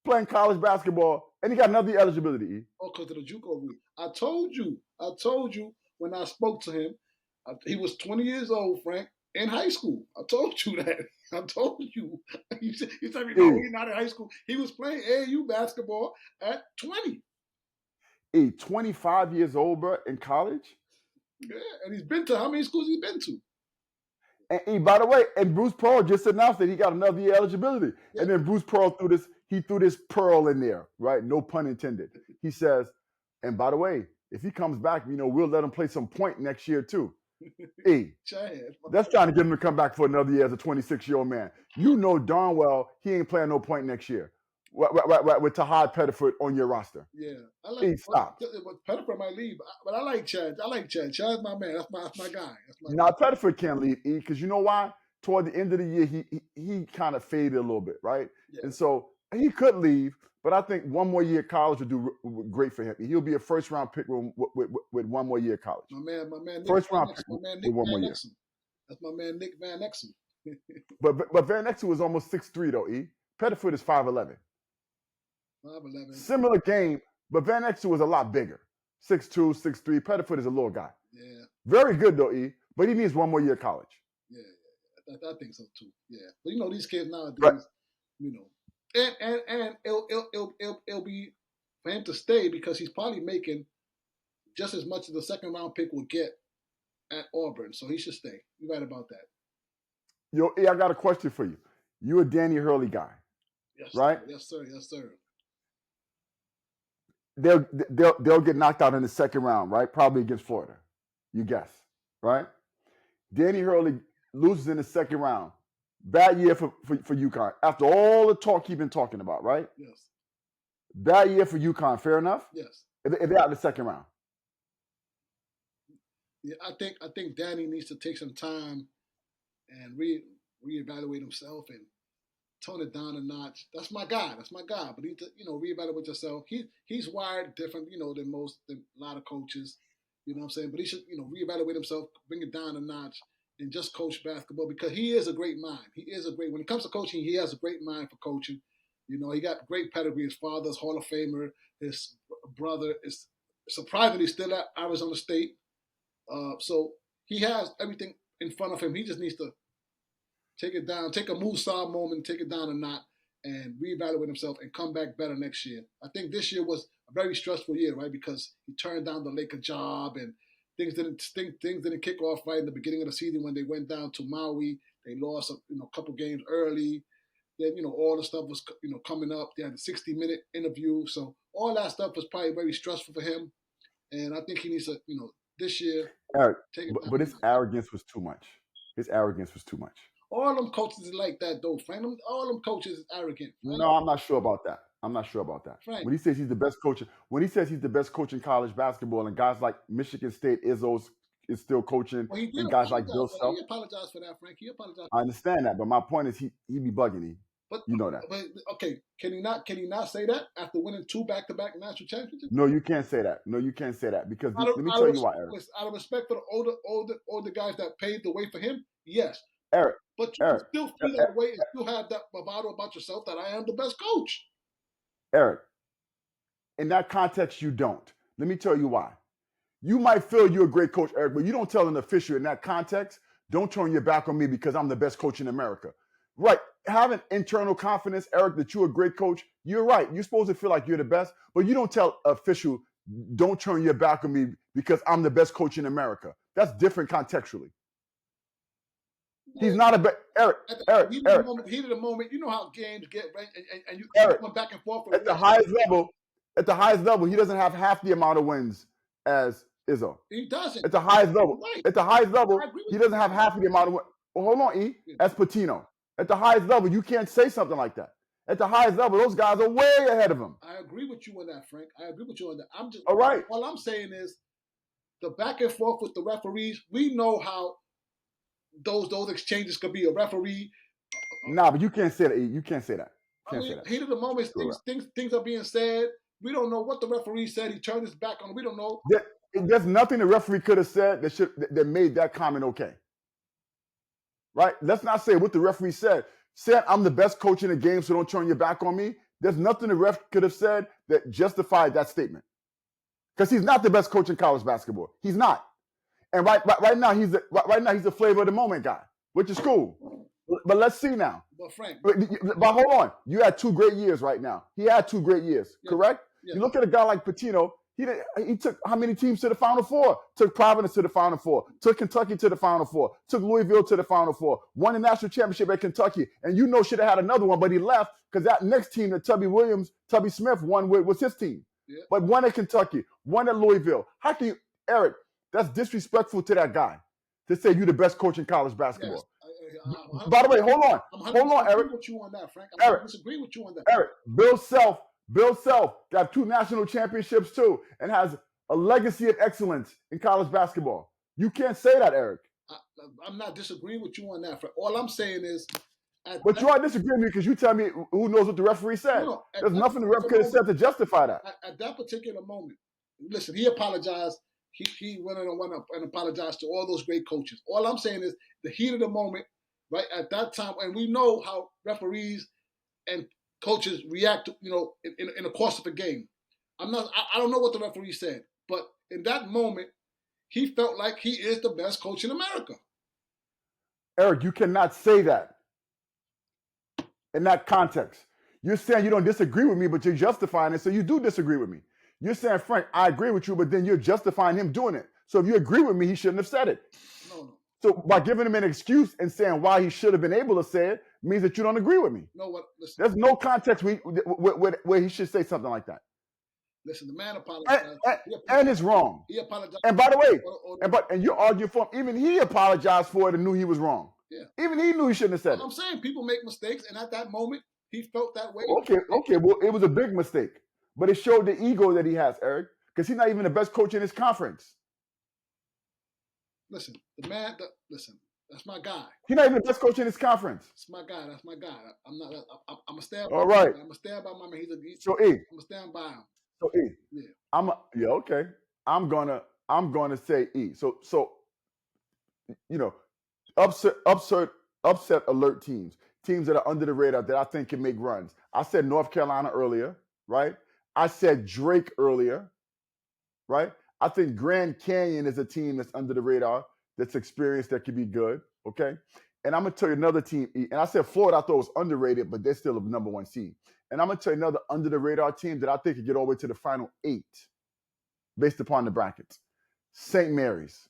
playing college basketball, and he got another year eligibility. Oh, because of the JUCO route. I told you when I spoke to him, he was 20 years old, Frank, in high school. I told you that. I told you. You said me, no, E, he's not in high school. He was playing AAU basketball at 20. 25 years old, bro, in college. Yeah, and he's been to how many schools he's been to? And by the way, and Bruce Pearl just announced that he got another year eligibility. Yeah. And then Bruce Pearl threw this pearl in there, right? No pun intended. He says, and by the way, if he comes back, we'll let him play some point next year too. Chad. That's trying to get him to come back for another year as a 26-year-old man. You know darn well he ain't playing no point next year. Right, with Tahad Pettiford on your roster. Yeah, I like. Stop. Pettiford might leave, but I like Chad. Chad's my man. That's my guy. Now Pettiford can't leave because you know why? Toward the end of the year, he kind of faded a little bit, right? Yeah. And so he could leave, but I think one more year of college would do great for him. He'll be a first-round pick with one more year of college. My man, first-round pick with one more year. That's my man, Nick Van Exel. but Van Exel was almost 6'3" though. Pettiford is 5'11". 5'11". Similar game, but Van Exel was a lot bigger. 6'2", 6'3". Pettiford is a little guy. Yeah. Very good though, but he needs one more year of college. Yeah. I think so too. Yeah. But these kids nowadays, right. And it'll be for him to stay because he's probably making just as much as the second round pick will get at Auburn. So he should stay. You're right about that. Yo, I got a question for you. You a Danny Hurley guy. Yes, right? Sir. Yes, sir. They'll get knocked out in the second round, right? Probably against Florida. You guess, right? Danny Hurley loses in the second round. Bad year for UConn. After all the talk he's been talking about, right? Yes. Bad year for UConn. Fair enough? Yes. If they're out in the second round. Yeah, I think Danny needs to take some time and reevaluate himself and tone it down a notch. That's my guy. But he, reevaluate yourself. He's wired different, than a lot of coaches. You know what I'm saying? But he should, reevaluate himself, bring it down a notch, and just coach basketball because he is a great mind. When it comes to coaching, he has a great mind for coaching. He got great pedigree. His father's Hall of Famer. His brother is surprisingly still at Arizona State. So he has everything in front of him. He just needs to take it down, take a Musa moment, take it down a knot, and reevaluate himself and come back better next year. I think this year was a very stressful year, right? Because he turned down the Laker job and things didn't kick off right in the beginning of the season when they went down to Maui. They lost a couple games early. Then all the stuff was coming up. They had a 60-minute interview, so all that stuff was probably very stressful for him. And I think he needs to this year. Eric, but his arrogance was too much. All them coaches is like that, though, Frank. All them coaches is arrogant. Frank. No, I'm not sure about that. Frank. When he says he's the best coach, in college basketball, and guys like Michigan State, Izzo is still coaching, and guys like Bill Self. He apologized for that, Frank. He apologized. I understand that, but my point is he be bugging me. But you know that. But okay, can he not say that after winning 2 back-to-back national championships? No, you can't say that. Because let me tell you why, Eric. Out of respect for the older guys that paved the way for him, yes. Eric. But you still feel that way and still have that bravado about yourself that I am the best coach. Eric, in that context, you don't. Let me tell you why. You might feel you're a great coach, Eric, but you don't tell an official in that context, don't turn your back on me because I'm the best coach in America. Right. Having internal confidence, Eric, that you're a great coach, you're right. You're supposed to feel like you're the best, but you don't tell an official, don't turn your back on me because I'm the best coach in America. That's different contextually. He's not a Eric. Heat of the moment. You know how games get right, and you going back and forth. At the highest level, he doesn't have half the amount of wins as Izzo. He doesn't. At the highest level, he doesn't have half of the amount of wins. Well, hold on, as Patino. At the highest level, you can't say something like that. At the highest level, those guys are way ahead of him. I agree with you on that, Frank. I'm just all right. All I'm saying is the back and forth with the referees. We know how those exchanges could be. A referee. Nah, but you can't say that. You can't say that. Heat of the moment, things are being said. We don't know what the referee said. He turned his back on. We don't know. There's nothing the referee could have said that made that comment okay. Right? Let's not say what the referee said. Said I'm the best coach in the game, so don't turn your back on me. There's nothing the ref could have said that justified that statement. Because he's not the best coach in college basketball. He's not. And right now he's the flavor of the moment guy, which is cool. But let's see now. But Frank, But hold on. You had 2 great years right now. He had 2 great years, yeah, correct? yeah. You look at a guy like Patino. He took how many teams to the Final Four? Took Providence to the Final Four. Took Kentucky to the Final Four. Took Louisville to the Final Four. Won the national championship at Kentucky. And you know should have had another one, but he left because that next team that Tubby Smith won with was his team. Yeah. But one at Kentucky, one at Louisville. How can you, Eric, that's disrespectful to that guy to say you're the best coach in college basketball. Yes. By the way, hold on. I'm Hold on, Eric. with you on that, Frank. Eric, disagree with you on that. Eric, Bill Self got 2 national championships too and has a legacy of excellence in college basketball. You can't say that, Eric. I'm not disagreeing with you on that, Frank. All I'm saying is... But you are disagreeing with me because you tell me who knows what the referee said. No, there's nothing the referee could have said to justify that. At that particular moment, listen, he apologized. He went up and apologized to all those great coaches. All I'm saying is the heat of the moment, right, at that time, and we know how referees and coaches react, in the course of a game. I don't know what the referee said, but in that moment, he felt like he is the best coach in America. Eric, you cannot say that in that context. You're saying you don't disagree with me, but you're justifying it, so you do disagree with me. You're saying, Frank, I agree with you, but then you're justifying him doing it. So if you agree with me, he shouldn't have said it. No. So by giving him an excuse and saying why he should have been able to say it means that you don't agree with me. No, what? Listen, there's no context where he should say something like that. Listen, the man apologized. And it's wrong. He apologized. And by the way, and you argue for him. Even he apologized for it and knew he was wrong. Yeah. Even he knew he shouldn't have said it. I'm saying people make mistakes, and at that moment, he felt that way. Okay. Well, it was a big mistake, but it showed the ego that he has, Eric, because he's not even the best coach in his conference. Listen, listen, that's my guy. He's not even the best coach in his conference. That's my guy. I'm a stand by. All right. I'm a stand by my man. So E. I'm a stand by him. So E. Yeah. Okay. I'm gonna say E. So upset alert teams that are under the radar that I think can make runs. I said North Carolina earlier, right? I said Drake earlier, right? I think Grand Canyon is a team that's under the radar, that's experienced, that could be good, okay? And I'm going to tell you another team, and I said Florida I thought was underrated, but they're still a number 1 seed. And I'm going to tell you another under the radar team that I think could get all the way to the final 8 based upon the brackets. St. Mary's.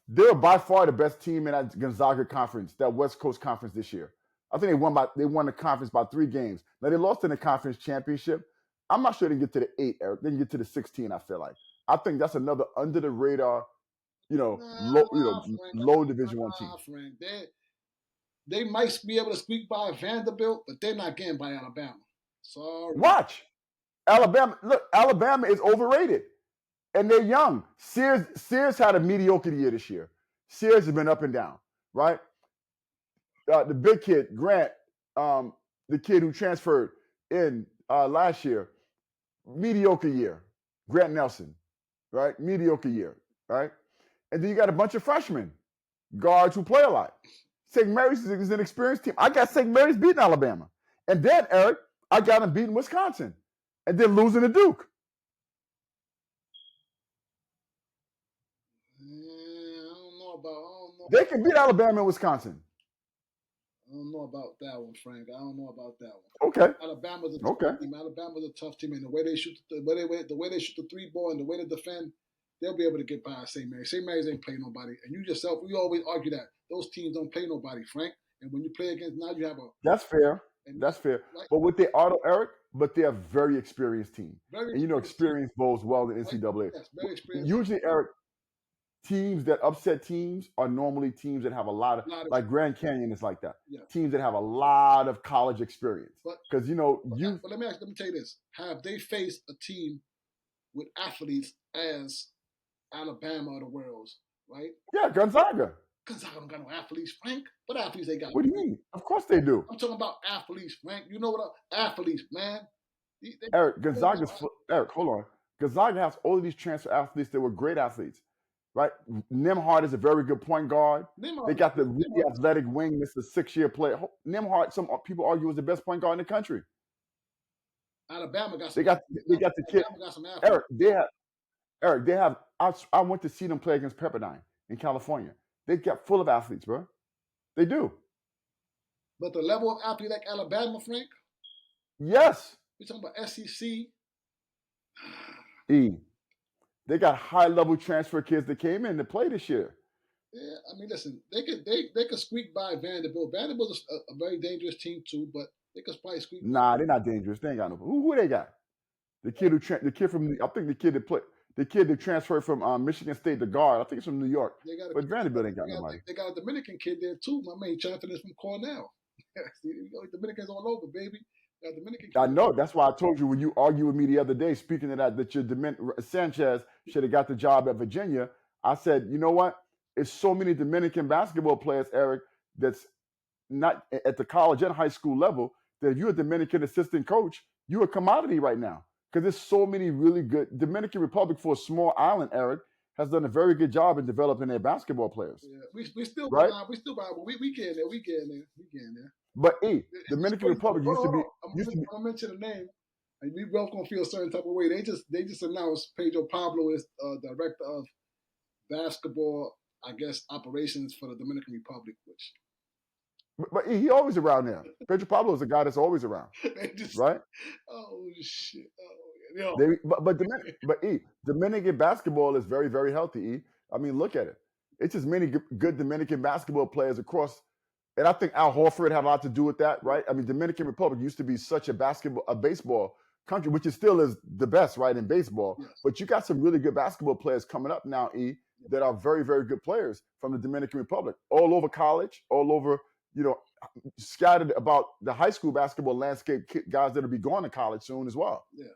They're by far the best team in that Gonzaga conference, that West Coast conference this year. I think they won the conference by 3 games. Now they lost in the conference championship. I'm not sure they can get to the 8, Eric. They can get to the 16, I feel like. I think that's another under the radar, low Division 1 team. Frank. They might be able to squeak by Vanderbilt, but they're not getting by Alabama. Sorry. Watch. Alabama is overrated. And they're young. Sears had a mediocre year this year. Sears has been up and down, right? The big kid, Grant, the kid who transferred in last year, mediocre year. Grant Nelson, right? Mediocre year, right? And then you got a bunch of freshmen, guards who play a lot. St. Mary's is an experienced team. I got St. Mary's beating Alabama. And then, Eric, I got them beating Wisconsin. And then losing to Duke. They can beat Alabama and Wisconsin. I don't know about that one, Frank. I don't know about that one. Okay. Alabama's a tough team. Alabama's a tough team, and the way they shoot the way they shoot the 3-ball and the way they defend, they'll be able to get by St. Mary's. St. Mary's ain't playing nobody, and we always argue that those teams don't play nobody, Frank. And when you play against, now you have a. That's fair. That's fair. Right? But with their auto, Eric, but they're a very experienced team, and experience bodes well in NCAA. Yes, very experienced. Usually, Eric, teams that upset teams are normally teams that have a lot of like Grand Canyon is like that. Yeah. Teams that have a lot of college experience. Because But let me tell you this: have they faced a team with athletes as Alabama or the Worlds, right? Yeah, Gonzaga. Gonzaga don't got no athletes, Frank. What athletes they got? What do you mean? Of course they do. I'm talking about athletes, Frank. You know what? Athletes, man. Eric, Eric, hold on. Gonzaga has all of these transfer athletes that were great athletes. Right, Nembhard is a very good point guard. They got the really athletic wing. This is a 6-year player. Nembhard, some people argue, was the best point guard in the country. Alabama got. They got the kid. Got some athletes. They have. I went to see them play against Pepperdine in California. They got full of athletes, bro. They do. But the level of athlete like Alabama, Frank, Yes. we're talking about SEC. E. They got high-level transfer kids that came in to play this year. Yeah, I mean, listen, they could squeak by Vanderbilt. Vanderbilt's a very dangerous team too, but they could probably squeak by. Nah, they're not dangerous. They ain't got no. Who they got? The kid the kid from I think the kid that transferred from Michigan State, the guard. I think it's from New York. They got But Vanderbilt ain't got nobody. they got a Dominican kid there too. My man transferred from Cornell. See, Dominicans all over, baby. Got Dominican kid. I know. That's why I told you when you argued with me the other day, speaking of that your Sanchez should have got the job at Virginia. I said, you know what? It's so many Dominican basketball players, Eric, that's not at the college and high school level, that if you're a Dominican assistant coach, you're a commodity right now. Because there's so many really good Dominican Republic, for a small island, Eric, has done a very good job in developing their basketball players. Yeah, we still right? we still behind, but we getting there. We getting there. But Dominican Republic used to be. I'm gonna mention a name, and we both gonna feel a certain type of way. They just announced Pedro Pablo is director of basketball, I guess, operations for the Dominican Republic, which. But he always around there. Pedro Pablo is a guy that's always around, right? Oh shit! Oh, Dominican basketball is very, very healthy. I mean, look at it. It's just many good Dominican basketball players across, and I think Al Horford had a lot to do with that, right? I mean, Dominican Republic used to be such a baseball country, which is still is the best, right, in baseball. Yes. But you got some really good basketball players coming up now, that are very, very good players from the Dominican Republic, all over college, all over. Scattered about the high school basketball landscape, guys that'll be going to college soon as well. Yeah.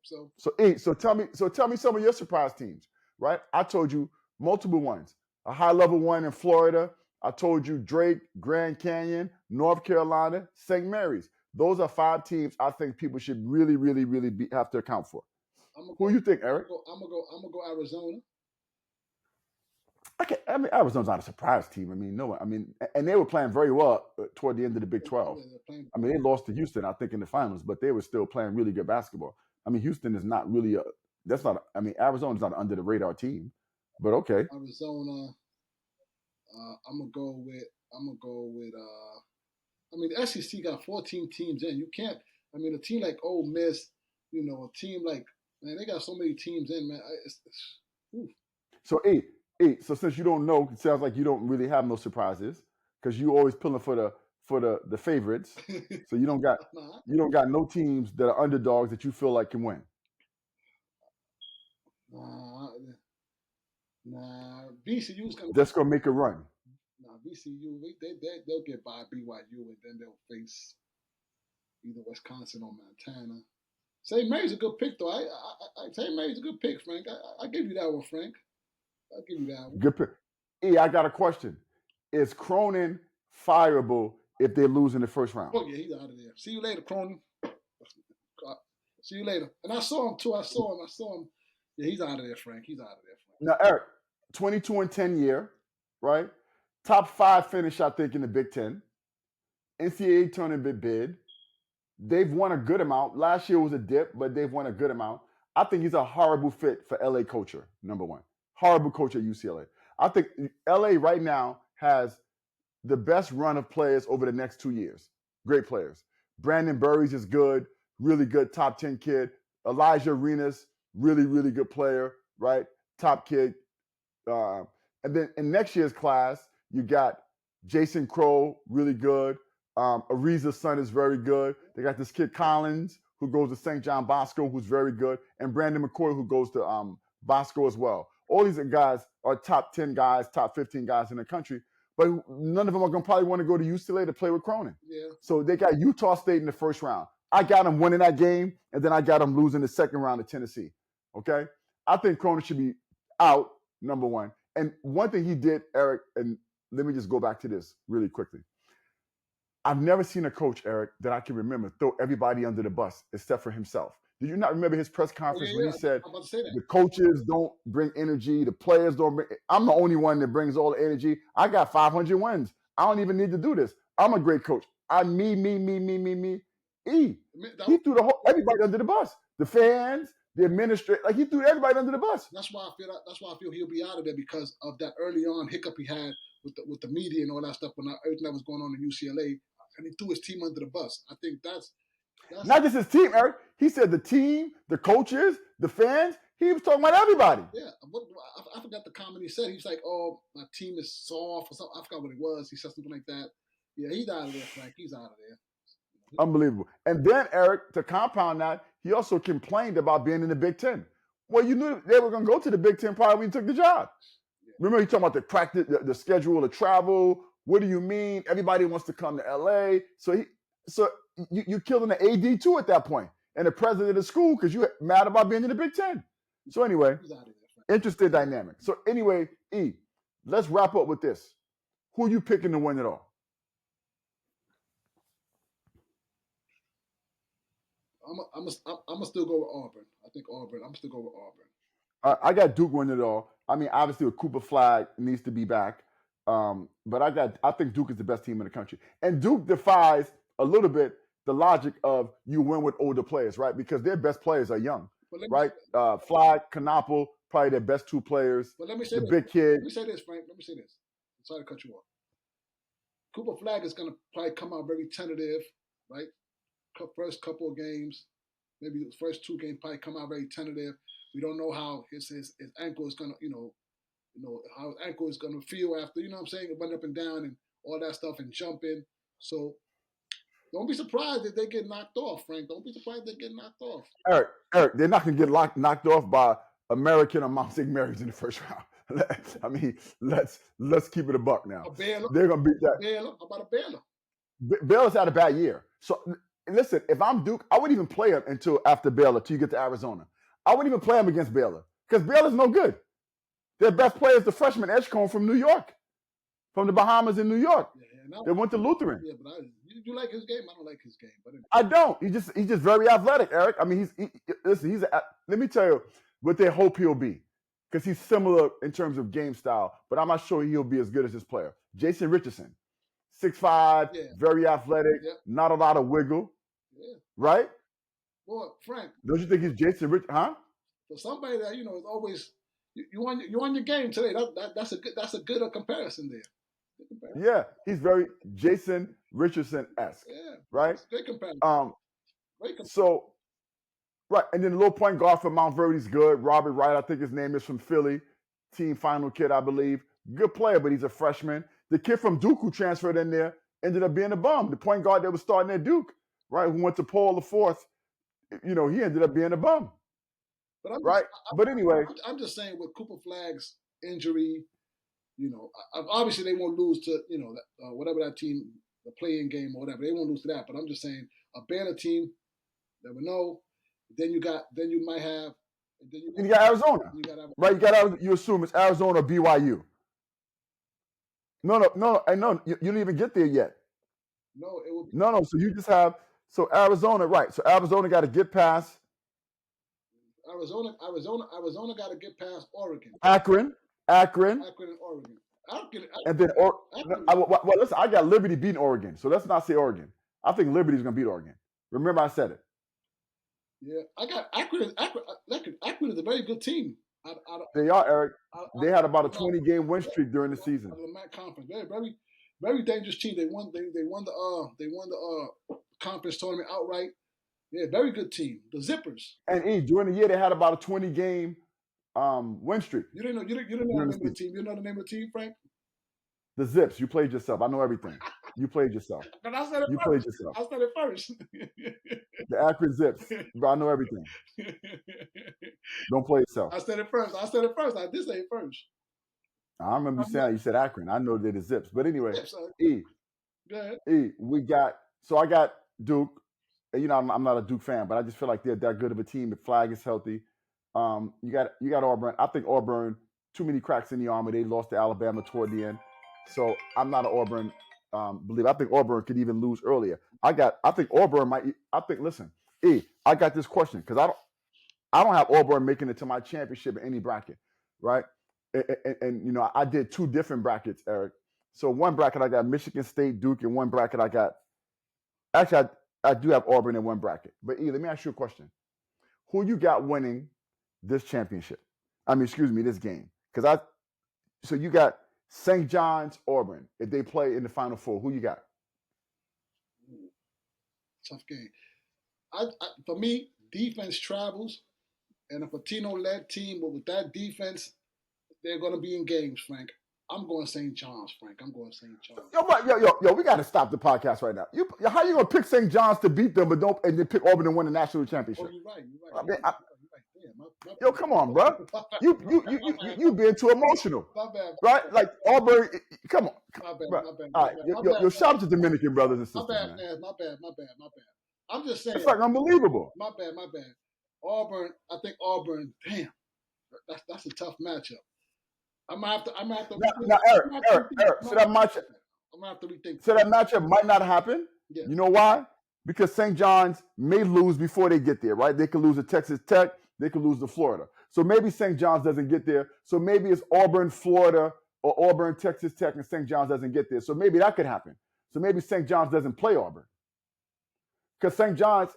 So tell me some of your surprise teams, right? I told you multiple ones. A high-level one in Florida. I told you Drake, Grand Canyon, North Carolina, St. Mary's. Those are 5 teams I think people should really, really, really have to account for. Who you think, Eric? I'm gonna go Arizona. I mean, Arizona's not a surprise team. I mean, no. I mean, and they were playing very well toward the end of the Big 12. I mean, they lost to Houston, I think, in the finals, but they were still playing really good basketball. I mean, Houston is not really Arizona's not an under the radar team, but okay. Arizona. I'm gonna go with. I mean, the SEC got 14 teams in. You can't. I mean, a team like Ole Miss, a team like, man, they got so many teams in, man. So so since you don't know, it sounds like you don't really have no surprises because you always pulling for the favorites. So you don't got no teams that are underdogs that you feel like can win. Nah. VCU's gonna make a run. Nah, VCU they'll get by BYU and then they'll face either Wisconsin or Montana. St. Mary's a good pick though. St. Mary's a good pick, Frank. I give you that one, Frank. I'll give you that one. Good pick. I got a question. Is Cronin fireable if they lose in the first round? Oh yeah, he's out of there. See you later, Cronin. See you later. And I saw him too. I saw him. Yeah, he's out of there, Frank. He's out of there, Frank. Now, Eric, 22-10 year, right? Top 5 finish, I think, in the Big Ten. NCAA tournament bid. They've won a good amount. Last year was a dip, but they've won a good amount. I think he's a horrible fit for LA culture, number one. Horrible coach at UCLA. I think LA right now has the best run of players over the next 2 years. Great players. Brandon Burries is good, really good top 10 kid. Elijah Arenas, really, really good player, right? Top kid. And then in next year's class, you got Jason Crow, really good. Ariza's son is very good. They got this kid Collins, who goes to St. John Bosco, who's very good. And Brandon McCoy, who goes to Bosco as well. All these guys are top 10 guys, top 15 guys in the country, but none of them are going to probably want to go to UCLA to play with Cronin. Yeah. So they got Utah State in the first round. I got them winning that game, and then I got them losing the second round to Tennessee. Okay? I think Cronin should be out, number one. And one thing he did, Eric, and let me just go back to this really quickly. I've never seen a coach, Eric, that I can remember throw everybody under the bus except for himself. Did you not remember his press conference when he said the coaches don't bring energy, the players don't bring – I'm the only one that brings all the energy. I got 500 wins. I don't even need to do this. I'm a great coach. Me. He threw everybody under the bus. The fans, the administrator, he threw everybody under the bus. That's why I feel he'll be out of there because of that early on hiccup he had with the media and all that stuff, when everything that was going on in UCLA, and he threw his team under the bus. I think that's not just his team, Eric. He said the team, the coaches, the fans. He was talking about everybody. Yeah. I forgot the comment he said. He was like, "Oh, my team is soft," or something. I forgot what it was. He said something like that. Yeah, he's out of there, Frank. He's out of there. Unbelievable. And then, Eric, to compound that, he also complained about being in the Big Ten. Well, you knew they were going to go to the Big Ten probably when you took the job. Yeah. Remember, he talking about the practice, the schedule, the travel. What do you mean? Everybody wants to come to LA. So you killed an AD too at that point, and the president of the school because you mad about being in the Big Ten. So anyway, He's out of there, Frank. interesting dynamic. So anyway, E, let's wrap up with this. Who are you picking to win it all? I'm gonna still go with Auburn. I think Auburn. I'm still go with Auburn. I got Duke winning it all. I mean, obviously, a Cooper Flag needs to be back, but I think Duke is the best team in the country, and Duke defies a little bit the logic of you win with older players, right? Because their best players are young, right? Flag, Knopple, probably their best two players. But let me say the this. big kid. Let me say this, Frank. Let me say this. I'm sorry to cut you off. Cooper Flag is gonna probably come out very tentative, right? First couple of games, maybe the first 2 games probably come out very tentative. We don't know how his ankle is gonna, how his ankle is gonna feel after, you know what I'm saying, running up and down and all that stuff and jumping. So don't be surprised if they get knocked off, Frank. Don't be surprised if they get knocked off. Eric, they're not gonna get knocked off by American or Mount St. Mary's in the first round. I mean, let's keep it a buck now. They're gonna beat that. Baylor, how about a Baylor? Baylor's had a bad year. So listen, if I'm Duke, I wouldn't even play him until after Baylor, till you get to Arizona. I wouldn't even play him against Baylor because Baylor's no good. Their best player is the freshman Edgecombe from New York, from the Bahamas in New York. Yeah, they went to Lutheran. Yeah, but you like his game? I don't like his game. But I don't. He's just very athletic, Eric. I mean, let me tell you what they hope he'll be, because he's similar in terms of game style, but I'm not sure he'll be as good as his player. Jason Richardson, 6'5", very athletic, not a lot of wiggle, right? Boy, Frank, don't you think he's Jason Richardson? Huh? For somebody that is always you on your game today, that's a good comparison there. Yeah, he's very Jason Richardson-esque. Yeah, right? Great comparison. Great comparison. So, right, and then the little point guard from Mount Verde's good. Robert Wright, I think his name is, from Philly, team final kid, I believe. Good player, but he's a freshman. The kid from Duke who transferred in there ended up being a bum. The point guard that was starting at Duke, right, who went to Paul IV, he ended up being a bum. But but anyway, I'm just saying, with Cooper Flag's injury, obviously they won't lose to whatever that team, the play-in game or whatever. They won't lose to that. But I'm just saying, a Baylor team, never know. Then you might have. Then you got Arizona, right? You assume it's Arizona or BYU. No. I know you didn't even get there yet. No, it will be. No. So you just have Arizona, right? So Arizona got to get past. Arizona got to get past Oregon. Akron, and Oregon. And then listen, I got Liberty beating Oregon, so let's not say Oregon. I think Liberty's gonna beat Oregon. Remember, I said it. Yeah, I got Akron. Akron is a very good team. They are, Eric. They had about a 20-game win streak during the season. The MAC conference, very, very dangerous team. They won the conference tournament outright. Yeah, very good team. The Zippers. And during the year, they had about a 20-game win streak. You didn't know the name of the team. You know the name of the team, Frank? The Zips. You played yourself. I know everything. You played yourself. But I said it you first. Played yourself. I said it first. The Akron Zips. I know everything. Don't play yourself. I said it first. I did say it first. I remember you saying you said Akron. I know they're the Zips. But anyway, Go ahead. I got Duke. And, I'm not a Duke fan, but I just feel like they're that good of a team. The Flag is healthy. You got Auburn. I think Auburn, too many cracks in the armor. They lost to Alabama toward the end. So I'm not an Auburn believer. I think Auburn could even lose earlier. I think Auburn might. Listen, I got this question because I don't have Auburn making it to my championship in any bracket, right? And I did 2 different brackets, Eric. So one bracket I got Michigan State, Duke, and one bracket I got. Actually, I do have Auburn in one bracket. But let me ask you a question: who you got winning this championship? This game? So you got St. John's, Auburn. If they play in the Final Four, who you got? Ooh, tough game. For me, defense travels, and a Patino-led team, but with that defense, they're going to be in games, Frank. I'm going St. John's, Frank. I'm going St. John's. Yo, we got to stop the podcast right now. How you going to pick St. John's to beat them, and then pick Auburn to win the national championship? Oh, you're right. Yo, come on, bro. You being too emotional. My bad. Right? Like Auburn, come on. My bad. Bro. All right, yo, shout out to Dominican brothers and sisters, my bad, man. My bad. I'm just saying. It's like unbelievable. My bad. Auburn, I think Auburn, damn, that's a tough matchup. I'm gonna have to. Now, Eric. So that matchup. I'm gonna have to rethink. So that matchup might not happen. Yeah. You know why? Because St. John's may lose before they get there, right? They could lose to Texas Tech. They could lose to Florida. So maybe St. John's doesn't get there. So maybe it's Auburn, Florida, or Auburn, Texas Tech, and St. John's doesn't get there. So maybe that could happen. So maybe St. John's doesn't play Auburn. Because St. John's,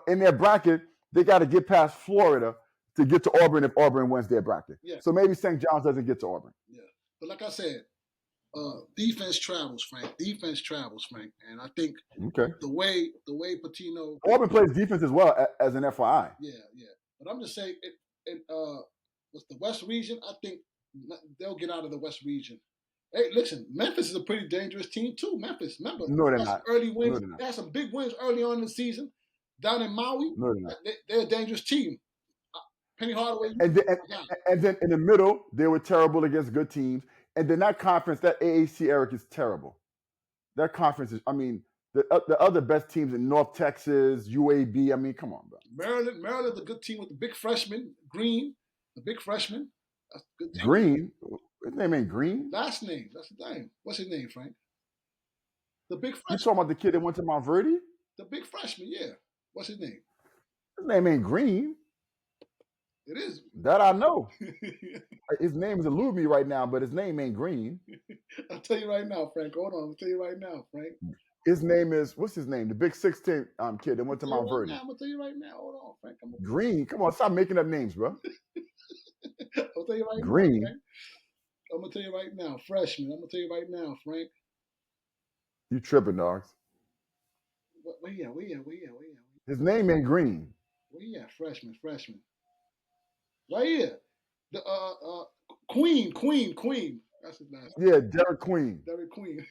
in their bracket, they got to get past Florida to get to Auburn if Auburn wins their bracket. Yeah. So maybe St. John's doesn't get to Auburn. Yeah. But like I said, defense travels, Frank. And I think the way Patino Auburn plays defense as well as an FYI. Yeah. But I'm just saying, what's the West region? I think they'll get out of the West region. Hey, listen, Memphis is a pretty dangerous team too. Memphis, remember? No, they're not. Early wins. No, they had some big wins early on in the season down in Maui. No, they're not. They're a dangerous team. Penny Hardaway. And then in the middle, they were terrible against good teams. And then that conference, that AAC, Eric, is terrible. That conference is, the other best teams in North Texas, UAB. Come on, bro. Maryland, the good team with the big freshman, Green, the big freshman. That's a good team. Green? His name ain't Green? Last name. That's his name. What's his name, Frank? The big freshman. You talking about the kid that went to Mount Verdi? The big freshman, yeah. What's his name? His name ain't Green. It is. That I know. His name is eluding me right now, but his name ain't Green. I'll tell you right now, Frank. Hold on. I'll tell you right now, Frank. His name is, what's his name? The big 16 kid that went to Mount Verdi. I'm going to tell you right now. Hold on, Frank. Green? Come on, stop making up names, bro. I'll tell you right Green. now, Frank. I'm going to tell you right now. Freshman. I'm going to tell you right now, Frank. You tripping, dogs. Where you at? His name ain't Green. Where you at? Freshman. Right here. The Queen. That's his last name. Yeah, Derek Queen. Derek Queen.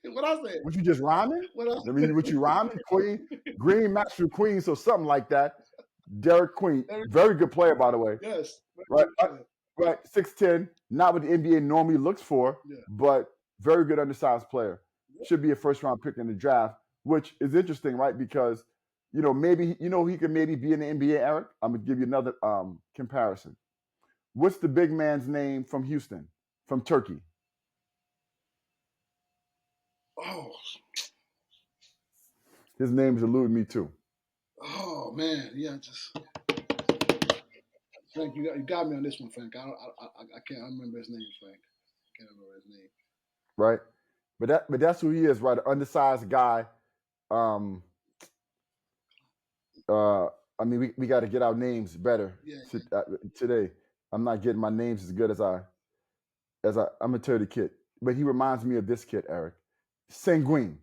What I said? What you just rhyming? What you rhyming? Queen, Green matched with Queen, so something like that. Derek Queen, very good player, by the way. Yes. Right, 6'10", not what the NBA normally looks for, but very good undersized player. Should be a first-round pick in the draft, which is interesting, right? Because maybe he could maybe be in the NBA, Eric. I'm gonna give you another comparison. What's the big man's name from Houston, from Turkey? Oh. His name is eluding me too. Oh man, yeah, Frank, you got me on this one, Frank. I can't remember his name, Frank. I can't remember his name. Right, but that's who he is, right? An undersized guy. We got to get our names better today. I'm not getting my names as good as I'm gonna tell you the kid, but he reminds me of this kid, Eric. Sengun.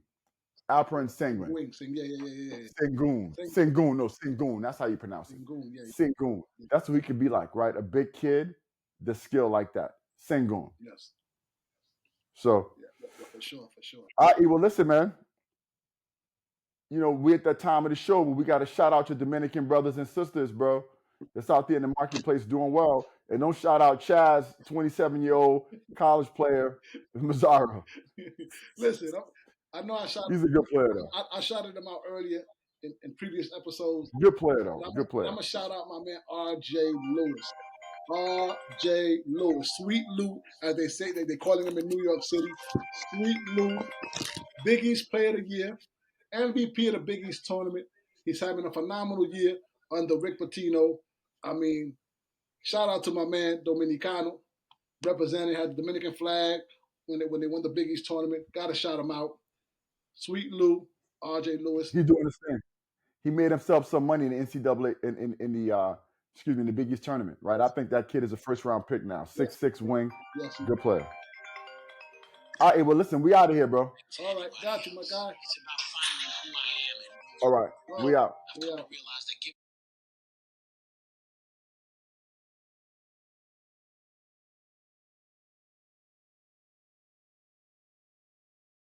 Alperen Sengun. Yeah. Sengun. No, Sengun. That's how you pronounce it. Sengun. That's what he could be like, right? A big kid, the skill like that. Sengun. Yes. So. Yeah, for sure. All right, well, listen, man. We're at that time of the show where we got to shout out your Dominican brothers and sisters, bro, that's out there in the marketplace doing well. And don't shout out Chaz, 27-year-old college player, Mazzaro. Listen, I know he's a good player, though. I shouted him out earlier in previous episodes. Good player, though. Good player. I'm going to shout out my man, R.J. Lewis. R.J. Lewis. Sweet Lou, as they say, they're calling him in New York City. Sweet Lou. Big East Player of the Year. MVP of the Big East tournament. He's having a phenomenal year under Rick Pitino. Shout out to my man Dominicano, representing, had the Dominican flag when they won the Big East tournament. Got to shout him out. Sweet Lou, R.J. Lewis. He's doing the same. He made himself some money in the NCAA in excuse me, in the Big East tournament, right? I think that kid is a first round pick now. 6'6" wing, Yes. good player. All right, well, listen, we out of here, bro. All right, got you, my guy. All right, we out. We out.